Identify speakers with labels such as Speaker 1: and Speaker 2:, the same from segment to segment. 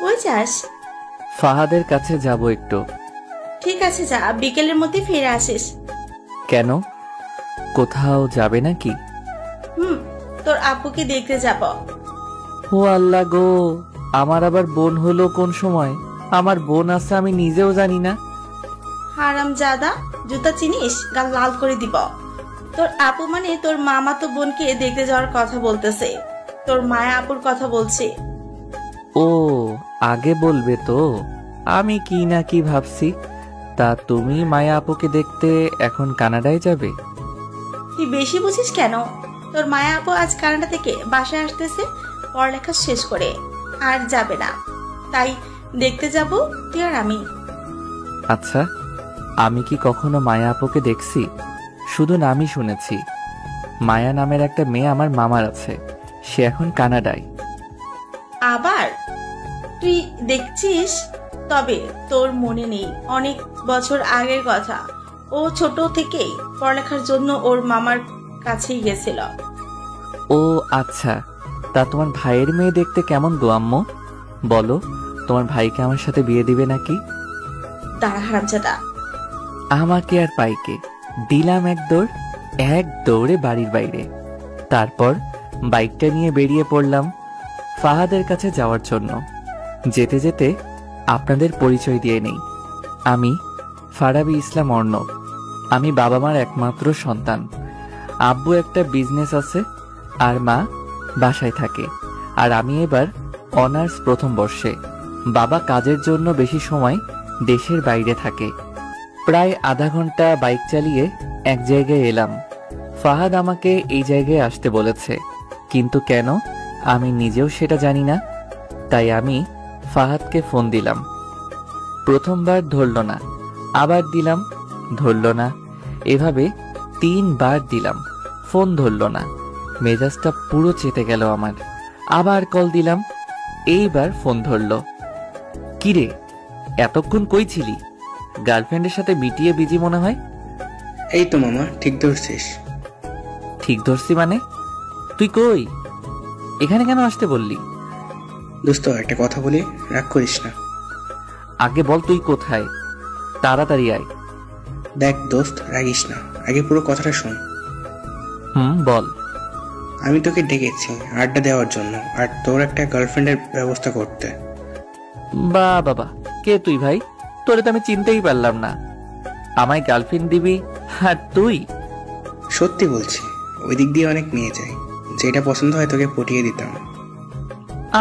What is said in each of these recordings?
Speaker 1: কই যাস?
Speaker 2: ফাহাদের কাছে যাব একটু।
Speaker 1: ঠিক আছে যা, বিকেলের মধ্যে ফিরে আসিস।
Speaker 2: কেন, কোথাও যাবে নাকি?
Speaker 1: তোর আপুকে দেখতে যাব।
Speaker 2: ও আল্লাহ গো, আমার আবার বোন হলো কোন সময়? আমার বোন আছে আমি নিজেও জানি না।
Speaker 1: হারাম জাদা, জুতা চিনিস? গাল লাল করে দিব। তোর আপু মানে তোর মামা তো বোনকে দেখতে যাওয়ার কথা বলতেছে, তোর মায়া আপুর কথা বলছে।
Speaker 2: ও আগে বলবে তো, আমি কি না কি ভাবছি। তা তুমি মায়া আপুকে দেখতে এখন কানাডায় যাবে?
Speaker 1: তুই বেশি বুঝিস কেন? তোর মায়া আপু আজ কানাডা থেকে বাসায় আসতেছে পড়ালেখা শেষ করে, আর যাবে না, তাই দেখতে যাব তুই আর আমি।
Speaker 2: আচ্ছা, আমি কি কখনো মায়া আপুকে দেখছি? শুধু নামই শুনেছি। মায়া নামের একটা মেয়ে আমার মামার আছে, সে এখন কানাডায়।
Speaker 1: আবার তুই দেখছিস? তবে তোর মনে নেই অনেক বছর আগের কথা, ও ছোট থেকেই পড়ালেখার জন্য ওর মামার কাছেই গেছিল।
Speaker 2: ও আচ্ছা, তা তোমার ভাইয়ের মেয়ে দেখতে কেমন গো আম্মু? বলো, তোমার ভাইকে আমার সাথে বিয়ে দিবে নাকি?
Speaker 1: দাঁড়া হারামজাদা,
Speaker 2: আমাকে আর পাইকে দিলাম এক দৌড়ে বাড়ির বাইরে। তারপর বাইকটা নিয়ে বেরিয়ে পড়লাম ফাহাদের কাছে যাওয়ার জন্য। যেতে যেতে আপনাদের পরিচয় দিয়ে নেই, আমি ফারাবী ইসলাম অর্ণব। আমি বাবা মার একমাত্র সন্তান। আব্বু একটা বিজনেস আছে আর মা বাসায় থাকে। আর আমি এবার অনার্স প্রথম বর্ষে। বাবা কাজের জন্য বেশি সময় দেশের বাইরে থাকে। প্রায় আধা ঘন্টা বাইক চালিয়ে এক জায়গায় এলাম। ফাহাদ আমাকে এই জায়গায় আসতে বলেছে, কিন্তু কেন আমি নিজেও সেটা জানি না। তাই আমি ফাহাদকে ফোন দিলাম। প্রথমবার ধরল না, আবার দিলাম, ধরল না। এভাবে 3 বার দিলাম, ফোন ধরল না। মেজাজটা পুরো চেতে গেল আমার। আবার কল দিলাম, এইবার ফোন ধরল। কিরে, এতক্ষণ কই ছিলি? গার্লফ্রেন্ডের সাথে মিটিয়ে বিজি মনে হয়।
Speaker 3: এই তো মামা, ঠিক ধরছিস।
Speaker 2: ঠিক ধরছি মানে? তুই কই? এখানে কেন আসতে বললি?
Speaker 3: দোস্ত একটা কথা বলি, রাগ করিস না।
Speaker 2: আগে বল তুই কোথায়, তাড়াতাড়ি আয়।
Speaker 3: দেখ দোস্ত, রাগিস না, আগে পুরো কথাটা শোন।
Speaker 2: বল।
Speaker 3: আমি তোকে ডেকেছি আড্ডা দেওয়ার জন্য, আর তোর একটা গার্লফ্রেন্ডের ব্যবস্থা করতে।
Speaker 2: বাবা, কে তুই ভাই? তোরে তো আমি চিনতেই পারলাম না। আমায় গার্লফ্রেন্ড দিবি আর তুই?
Speaker 3: সত্যি বলছি, ওই দিক দিয়ে অনেক মেয়ে যায়, যেটা পছন্দ হয় তোকে পটিয়ে দিতাম।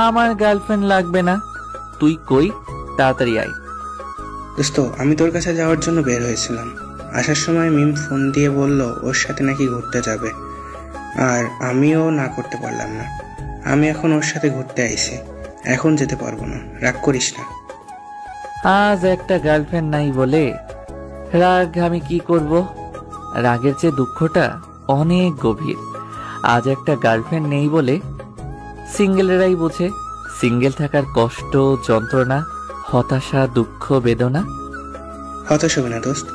Speaker 2: আমার গার্লফ্রেন্ড লাগবে না, তুই কই, তাড়াতাড়ি আয়।
Speaker 3: দোস্ত, আমি তোর কাছে যাওয়ার জন্য বের হয়েছিলাম। আসার সময় মিম ফোন দিয়ে বলল ওর সাথে নাকি ঘুরতে যাবে, আর আমিও না করতে পারলাম না। আমি এখন ওর সাথে ঘুরতে আইছি, এখন যেতে পারবো না, রাগ করিস না।
Speaker 2: আজ একটা গার্লফ্রেন্ড নাই বলে রাগ আমি কি করব? রাগের চেয়ে দুঃখটা অনেক গভীর। আজ একটা গার্লফ্রেন্ড নেই বলে সিঙ্গেলেরাই বোঝে সিঙ্গেল থাকার কষ্ট, যন্ত্রণা, হতাশা, দুঃখ, বেদনা।
Speaker 3: হতাশ হবে না দোস্ত,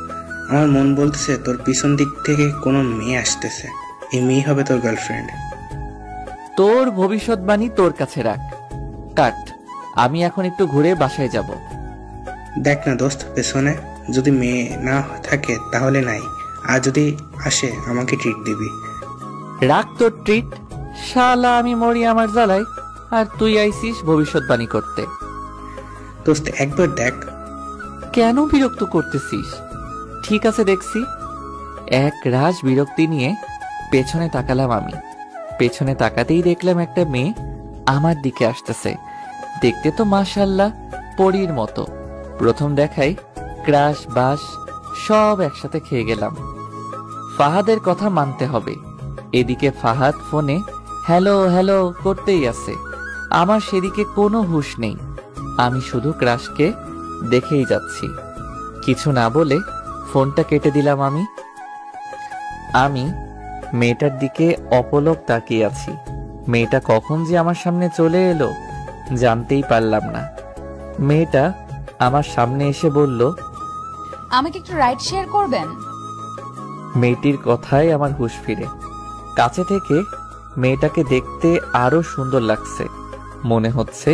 Speaker 3: আমার মন বলতেছে তোর পিছন দিক থেকে কোনো মেয়ে আসতেছে, এই মেয়ে হবে তোর গার্লফ্রেন্ড।
Speaker 2: তোর ভবিষ্যৎবাণী তোর কাছে রাখ, কাট। আমি এখন একটু ঘুরে বাসায় যাব।
Speaker 3: দেখ না দোস্ত, পেছনে যদি মেয়ে না থাকে তাহলে নাই, আর যদি আসে আমাকে ট্রিট দিবি।
Speaker 2: রাখ তোর ট্রিট, শালা আমি মরি আমার জ্বালায়, আর তুই আইসিস ভবিষ্যৎবাণী করতে।
Speaker 3: দোস্ত একবার দেখ।
Speaker 2: কেন বিরক্ত করতেছিস? ঠিক আছে দেখছি। এক রাশ বিরক্তি নিয়ে পেছনে তাকালাম আমি। পেছনে তাকাতেই দেখলাম একটা মেয়ে আমার দিকে আসতেছে। দেখতে তো মাশাআল্লাহ পরীর মতো। প্রথম দেখাই ক্রাশ বাস সব একসাথে খেয়ে গেলাম। ফাহাদের কথা মানতে হবে। এদিকে ফাহাদ ফোনে হ্যালো হ্যালো করতেই আছে, আমার সেদিকে কোনো হুঁশ নেই। আমি শুধু ক্রাশকে দেখেই যাচ্ছি। কিছু না বলে ফোনটা কেটে দিলাম আমি মেয়েটার দিকে অপলক তাকিয়ে আছি। মেয়েটা কখন যে আমার সামনে চলে এলো জানতেই পারলাম না। মেয়েটা আমার সামনে এসে বলল,
Speaker 4: আমাকে একটু রাইড শেয়ার করবেন?
Speaker 2: মেয়েটির কথায় আমার হুঁশ ফিরে। কাছে থেকে মেয়েটাকে দেখতে আরো সুন্দর লাগছে। মনে হচ্ছে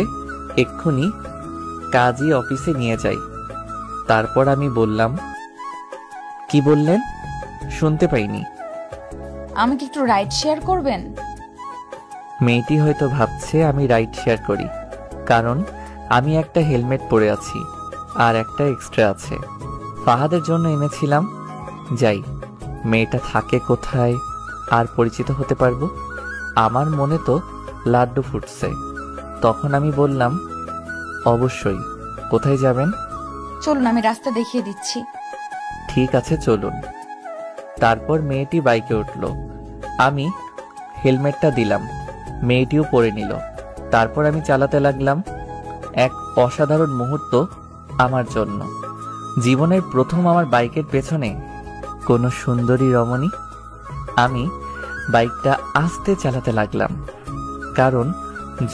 Speaker 2: এক্ষুনি কাজী অফিসে নিয়ে যাই। তারপর আমি বললাম, কি বললেন? শুনতে পাইনি।
Speaker 4: আমাকে একটু রাইড শেয়ার করবেন?
Speaker 2: মেয়েটি হয়তো ভাবছে আমি রাইড শেয়ার করি, কারণ আমি একটা হেলমেট পরে আছি আর একটা এক্সট্রা আছে। ফাহাদের জন্য এনেছিলাম। যাই, মেয়েটা থাকে কোথায় আর পরিচিত হতে পারবো। আমার মনে তো লাড্ডু ফুটছে। তখন আমি বললাম, অবশ্যই। কোথায় যাবেন?
Speaker 4: চলুন, আমি রাস্তা দেখিয়ে দিচ্ছি।
Speaker 2: ঠিক আছে, চলুন। তারপর মেয়েটি বাইকে উঠল। আমি হেলমেটটা দিলাম, মেয়েটিও পরে নিল। তারপর আমি চালাতে লাগলাম। এক অসাধারণ মুহূর্ত আমার জন্য। জীবনের প্রথম আমার বাইকের পেছনে কোনো সুন্দরী রমণী। আমি বাইকটা আস্তে চালাতে লাগলাম, কারণ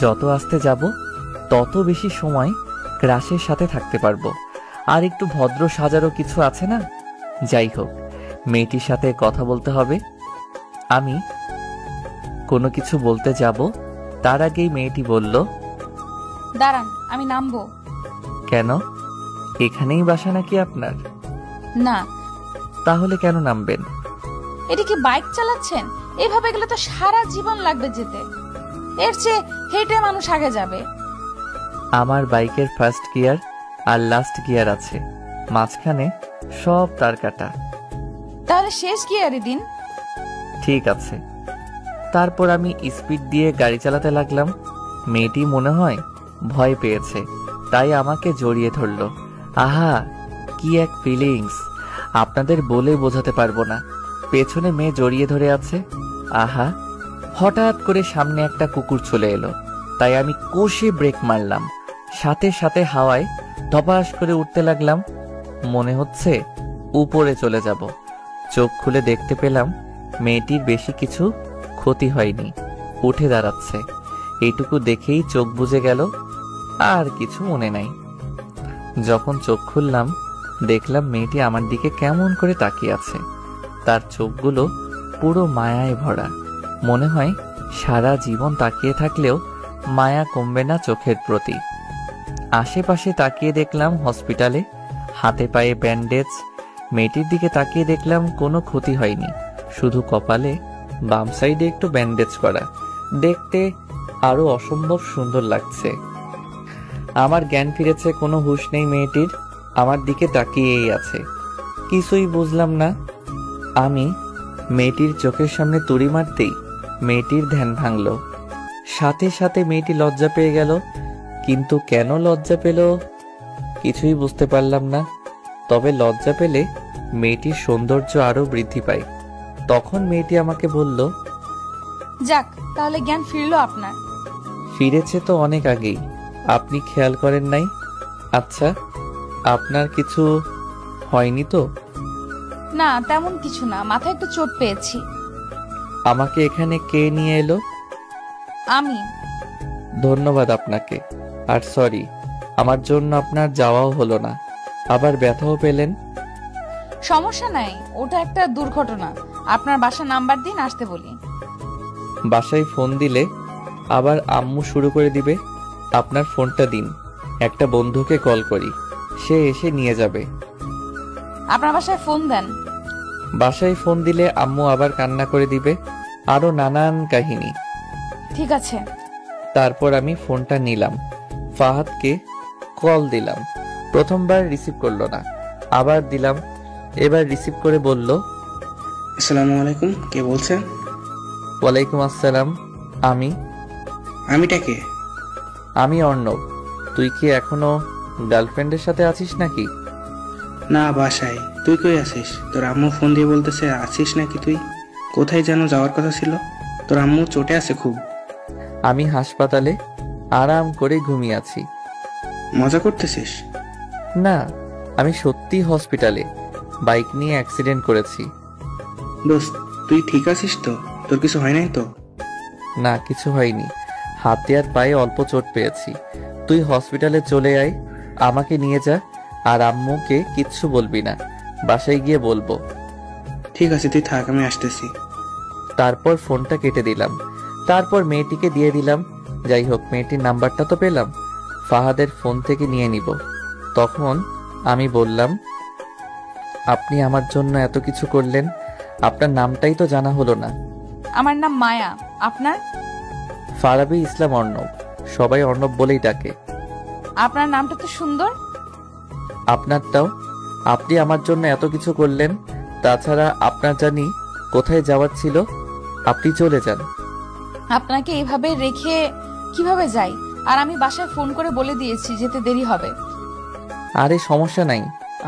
Speaker 2: যত আস্তে যাব তত বেশি সময় ক্রাশের সাথে থাকতে পারবো। আর একটু ভদ্র সাজারও কিছু আছে না? যাই হোক, মেয়েটির সাথে কথা বলতে হবে। আমি কোনো কিছু বলতে যাব, তার আগেই মেয়েটি বলল,
Speaker 4: দাঁড়ান, আমি নামবো।
Speaker 2: কেন? এখানেই বাসা নাকি আপনার?
Speaker 4: না।
Speaker 2: তাহলে কেন নামবেন?
Speaker 4: এটা কি বাইক চালাচ্ছেন? এভাবে গেলে তো সারা জীবন লাগবে যেতে। এর চেয়ে হেঁটে মানুষ আগে যাবে।
Speaker 2: আমার বাইকের ফার্স্ট গিয়ার আর লাস্ট গিয়ার আছে, মাঝখানে সব তার কাটা।
Speaker 4: তাহলে শেষ গিয়ারে দিন।
Speaker 2: ঠিক আছে। তারপর আমি স্পিড দিয়ে গাড়ি চালাতে লাগলাম। মেয়েটি মনে হয় ভয় পেয়েছে, তাই আমাকে জড়িয়ে ধরল। আহা, কি এক ফিলিংস! আপনাদের বলে বোঝাতে পারবো না। পেছনে মেয়ে জড়িয়ে ধরে আছে। আহা! হঠাৎ করে সামনে একটা কুকুর চলে এলো, তাই আমি কষে ব্রেক মারলাম। সাথে সাথে হাওয়ায় ধপাস করে উঠতে লাগলাম। মনে হচ্ছে উপরে চলে যাব। চোখ খুলে দেখতে পেলাম মেয়েটির বেশি কিছু ক্ষতি হয়নি, উঠে দাঁড়াচ্ছে। এইটুকু দেখেই চোখ বুজে গেল, আর কিছু মনে নাই। যখন চোখ খুললাম, দেখলাম মেয়েটি আমার দিকে কেমন করে তাকিয়ে আছে। তার চোখগুলো পুরো মায়ায় ভরা। মনে হয় সারা জীবন তাকিয়ে থাকলেও মায়া কমবে না চোখের প্রতি। আশেপাশে তাকিয়ে দেখলাম হসপিটালে, হাতে পায়ে ব্যান্ডেজ। মেয়েটির দিকে তাকিয়ে দেখলাম কোনো ক্ষতি হয়নি, শুধু কপালে বাম সাইডে একটু ব্যান্ডেজ করা। দেখতে আরো অসম্ভব সুন্দর লাগছে। আমার জ্ঞান ফিরেছে, কোনো হুঁশ নেই মেয়েটির। আমার দিকে তাকিয়েই আছে, কিছুই বুঝলাম না। আমি মেয়েটির চোখের সামনে তুড়ি মারতেই মেয়েটির ধ্যান ভাঙল। সাথে সাথে মেয়েটি লজ্জা পেয়ে গেল, কিন্তু কেন লজ্জা পেল কিছুই বুঝতে পারলাম না। তবে লজ্জা পেলে মেয়েটির সৌন্দর্য আরো বৃদ্ধি পায়। তখন মেয়েটি আমাকে বলল,
Speaker 4: যাক, তাহলে জ্ঞান ফিরলো আপনার।
Speaker 2: ফিরেছে তো অনেক আগেই, আপনি খেয়াল করেন নাই? আচ্ছা, আপনার কিছু হয়নি তো?
Speaker 4: না, তেমন কিছু না, মাথায় একটু চোট পেয়েছি।
Speaker 2: আমাকে এখানে কে নিয়ে এলো?
Speaker 4: আমি।
Speaker 2: ধন্যবাদ আপনাকে। আর সরি, আমার জন্য আপনার যাওয়াও হলো না, আবার ব্যথাও পেলেন।
Speaker 4: সমস্যা নাই, ওটা একটা দুর্ঘটনা। আপনার বাসার নাম্বার দিন, আসতে বলি।
Speaker 2: বাসায় ফোন দিলে আবার আম্মু শুরু করে দিবে। আপনার ফোনটা দিন, একটা বন্ধুকে কল করি, সে এসে নিয়ে যাবে।
Speaker 4: আপনার বাসায় ফোন দেন।
Speaker 2: বাসায় ফোন দিলে আম্মু আবার কান্না করে দিবে, আরো নানান কাহিনী।
Speaker 4: ঠিক আছে।
Speaker 2: তারপর আমি ফোনটা নিলাম, ফাহাদকে কল দিলাম। প্রথমবার রিসিভ করলো না, আবার দিলাম। এবার রিসিভ করে বলল,
Speaker 3: আসসালামু আলাইকুম, কে বলছেন?
Speaker 2: ওয়ালাইকুম আসসালাম।
Speaker 3: আমিটা কে?
Speaker 2: আমি অর্ণব। তুই কি এখনো গার্লফ্রেন্ডের সাথে আছিস নাকি?
Speaker 3: না, বাসায়। তুই কই আছিস? তোর আম্মু ফোন দিয়ে বলতেছে আছিস নাকি তুই? কোথায় যেন যাওয়ার কথা ছিল? তোর আম্মু চোটে আছে খুব।
Speaker 2: আমি হাসপাতালে আরাম করে ঘুমিয়ে আছি।
Speaker 3: মজা করতেছিস?
Speaker 2: না, আমি সত্যি হসপিটালে বাইক নিয়ে অ্যাক্সিডেন্ট করেছি।
Speaker 3: দোস্ত, তুই ঠিক আছিস তো? তোর কিছু হয় নাই তো?
Speaker 2: না, কিছু হয়নি, হাতে আর পায়ে অল্প চোট পেয়েছি। তুই হসপিটালে চলে আয়, আমাকে নিয়ে যা। আর আম্মুকে কিচ্ছু বলবি না, বাসায় গিয়ে বলবো।
Speaker 3: ঠিক আছে, তুই থাক, আমি আসতেছি।
Speaker 2: তারপর ফোনটা কেটে দিলাম। তারপর মেয়েটিকে দিয়ে দিলাম। যাই হোক, মেয়েটির নাম্বারটা তো পেলাম। ফাহাদের ফোন থেকে নিয়ে নিব। তখন আমি বললাম, আপনি আমার জন্য এত কিছু করলেন, আপনার নামটাই তো জানা হলো না।
Speaker 4: আমার নাম মায়া, আপনার?
Speaker 2: ফারাবী ইসলাম অর্ণব, সবাই অর্ণব বলেই ডাকে।
Speaker 4: আপনার নামটা তো সুন্দর।
Speaker 2: আপনারটাও। আপনি আমার জন্য এত কিছু করলেন, তাছাড়া আপনার জানি কোথায় যাওয়ার ছিল, আপনি চলে যান।
Speaker 4: আপনাকে এইভাবে রেখে কিভাবে যাই? আর আমি বাসায় ফোন করে বলে দিয়েছি যেতে দেরি হবে।
Speaker 2: আরে সমস্যা নাই,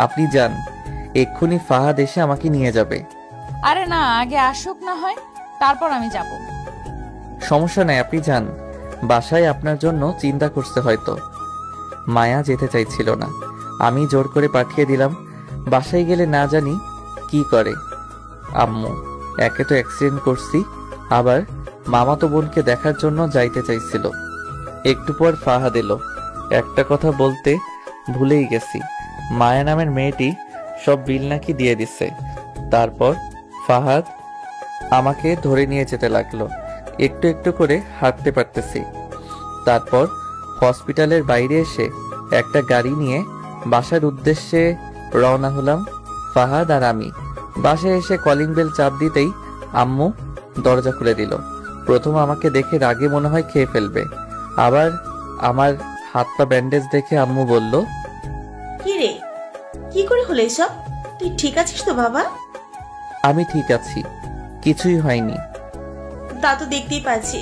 Speaker 2: আপনি যান, এক্ষুনি ফাহাদ এসে আমাকে নিয়ে যাবে।
Speaker 4: আরে না, আগে আসুক না হয়, তারপর আমি যাব।
Speaker 2: সমস্যা নাই, আপনি যান, বাসায় আপনার জন্য চিন্তা করছে হয়তো। মায়া যেতে চাইছিল না, আমি জোর করে পাঠিয়ে দিলাম। বাসায় গেলে না জানি কি করে আম্মু। একে তো অ্যাক্সিডেন্ট করছি, আবার মামাতো বোনকে দেখার জন্য যাইতে চাইছিল। একটু পর ফাহাদ এলো। একটা কথা বলতে ভুলেই গেছি, মায়া নামের মেয়েটি সব বিল নাকি দিয়ে দিছে। তারপর ফাহাদ আমাকে ধরে নিয়ে যেতে লাগলো। একটু একটু করে হাঁটতে পারতেছি। তারপর হসপিটালের বাইরে এসে একটা গাড়ি নিয়ে বাসার উদ্দেশ্যে রওনা হলাম, ফাহাদ আর আমি। বাসায় এসে কলিং বেল চাপ দিতেই আম্মু দরজা খুলে দিল। প্রথম আমাকে দেখে রাগে মনে হয় খেয়ে ফেলবে, আবার আমার হাত পা ব্যান্ডেজ দেখে আম্মু বলল,
Speaker 1: কি রে, কি করে হলো এসব? তুই ঠিক আছিস তো বাবা?
Speaker 2: আমি ঠিক আছি, কিছুই হয়নি।
Speaker 1: তা তো দেখতেই পাচ্ছি।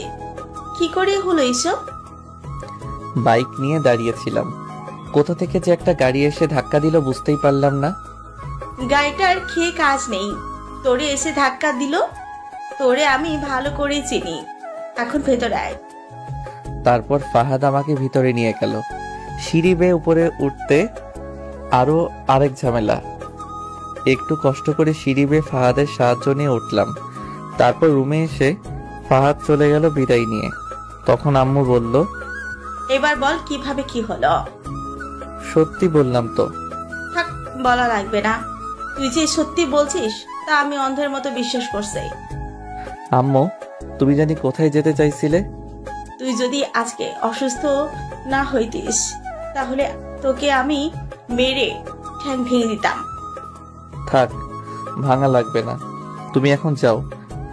Speaker 1: কি করে হলো এসব?
Speaker 2: বাইক নিয়ে দাঁড়িয়েছিলাম, কোথা থেকে যে একটা গাড়ি এসে ধাক্কা দিল বুঝতেই পারলাম না।
Speaker 1: গাড়িটার খেয়ে কাজ নেই, তোরে এসে ধাক্কা দিল। তোরে আমি ভালো করে চিনি, এখন ভেতরে আয়।
Speaker 2: তারপর ফাহাদ আমাকে ভিতরে নিয়ে গেল। সিঁড়ি বেয়ে উপরে উঠতে আরো আরেক ঝামেলা। একটু কষ্ট করে সিঁড়ি বেয়ে ফাহাদের সাহায্য নিয়ে উঠলাম। তারপর রুমে এসে ফাহাদ চলে গেল বিদায় নিয়ে। তখন আম্মু বলল,
Speaker 1: এবার বল কিভাবে কি হলো।
Speaker 2: সত্যি বললাম তো।
Speaker 1: থাক, বলা লাগবে না। তুই যে সত্যি বলছিস তা আমি অন্ধের মতো বিশ্বাস করছি।
Speaker 2: আম্মু, তুমি জানি কোথায় যেতে চাইছিলে?
Speaker 1: তুই যদি আজকে অসুস্থ না হইতিস তাহলে তোকে আমি মেরে ঠ্যাং ভেঙে দিতাম।
Speaker 2: থাক, ভাঙা লাগবে না, তুমি এখন যাও,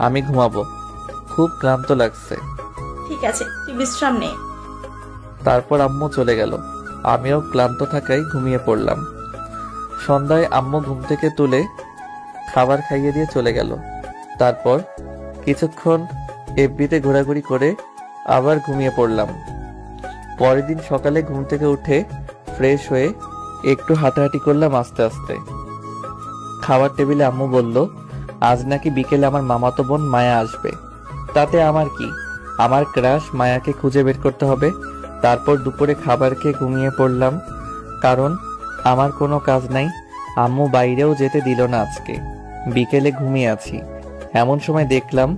Speaker 2: আমি ঘুমাবো, খুব ক্লান্ত লাগছে।
Speaker 1: ঠিক আছে, তুই বিশ্রাম নে।
Speaker 2: তারপর আম্মু চলে গেল, আমিও ক্লান্ত থাকায় ঘুমিয়ে পড়লাম। সন্ধ্যায় আম্মু ঘুম থেকে তুলে খাবার খাইয়ে দিয়ে চলে গেল। তারপর কিছুক্ষণ এফবিতে ঘোরাঘুরি করে আবার ঘুমিয়ে পড়লাম। পরের দিন সকালে ঘুম থেকে উঠে ফ্রেশ হয়ে একটু হাঁটাহাঁটি করলাম আস্তে আস্তে। খাবার টেবিলে আম্মু বলল, আজ নাকি বিকেলে আমার মামাতো বোন মায়া আসবে। তাতে আমার কি, আমার ক্রাশ মায়াকে খুঁজে বের করতে হবে। তারপর দুপুরে খাবার খেয়ে ঘুমিয়ে পড়লাম, কারণ আমার কোনো কাজ নাই। আম্মু বাইরেও যেতে দিল না আজকে। বিকেলে ঘুমিয়ে আছি, এমন সময় দেখলাম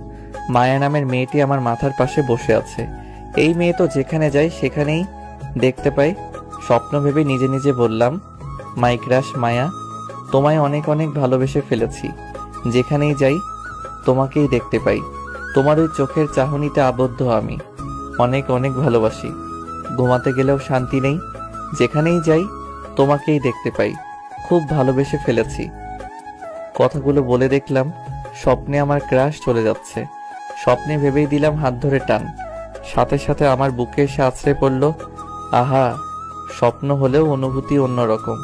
Speaker 2: মায়া নামের মেয়েটি আমার মাথার পাশে বসে আছে। এই মেয়ে তো যেখানে যায় সেখানেই দেখতে পাই। স্বপ্ন ভেবে নিজে নিজে বললাম, মাই ক্রাশ মায়া, তোমায় অনেক অনেক ভালোবেসে ফেলেছি। যেখানেই যাই তোমাকেই দেখতে পাই। তোমার ওই চোখের চাহনিতে আবদ্ধ আমি অনেক অনেক ভালোবাসি। ঘুমাতে গেলেও শান্তি নেই, যেখানেই যাই তোমাকেই দেখতে পাই। খুব ভালোবেসে ফেলেছি। কথাগুলো বলে দেখলাম স্বপ্নে আমার ক্রাশ চলে যাচ্ছে। স্বপ্নে ভেবেই দিলাম হাত ধরে টান, সাথে সাথে আমার বুকে এসে আছড়ে পড়ল। আহা, স্বপ্ন হলেও অনুভূতি অন্যরকম।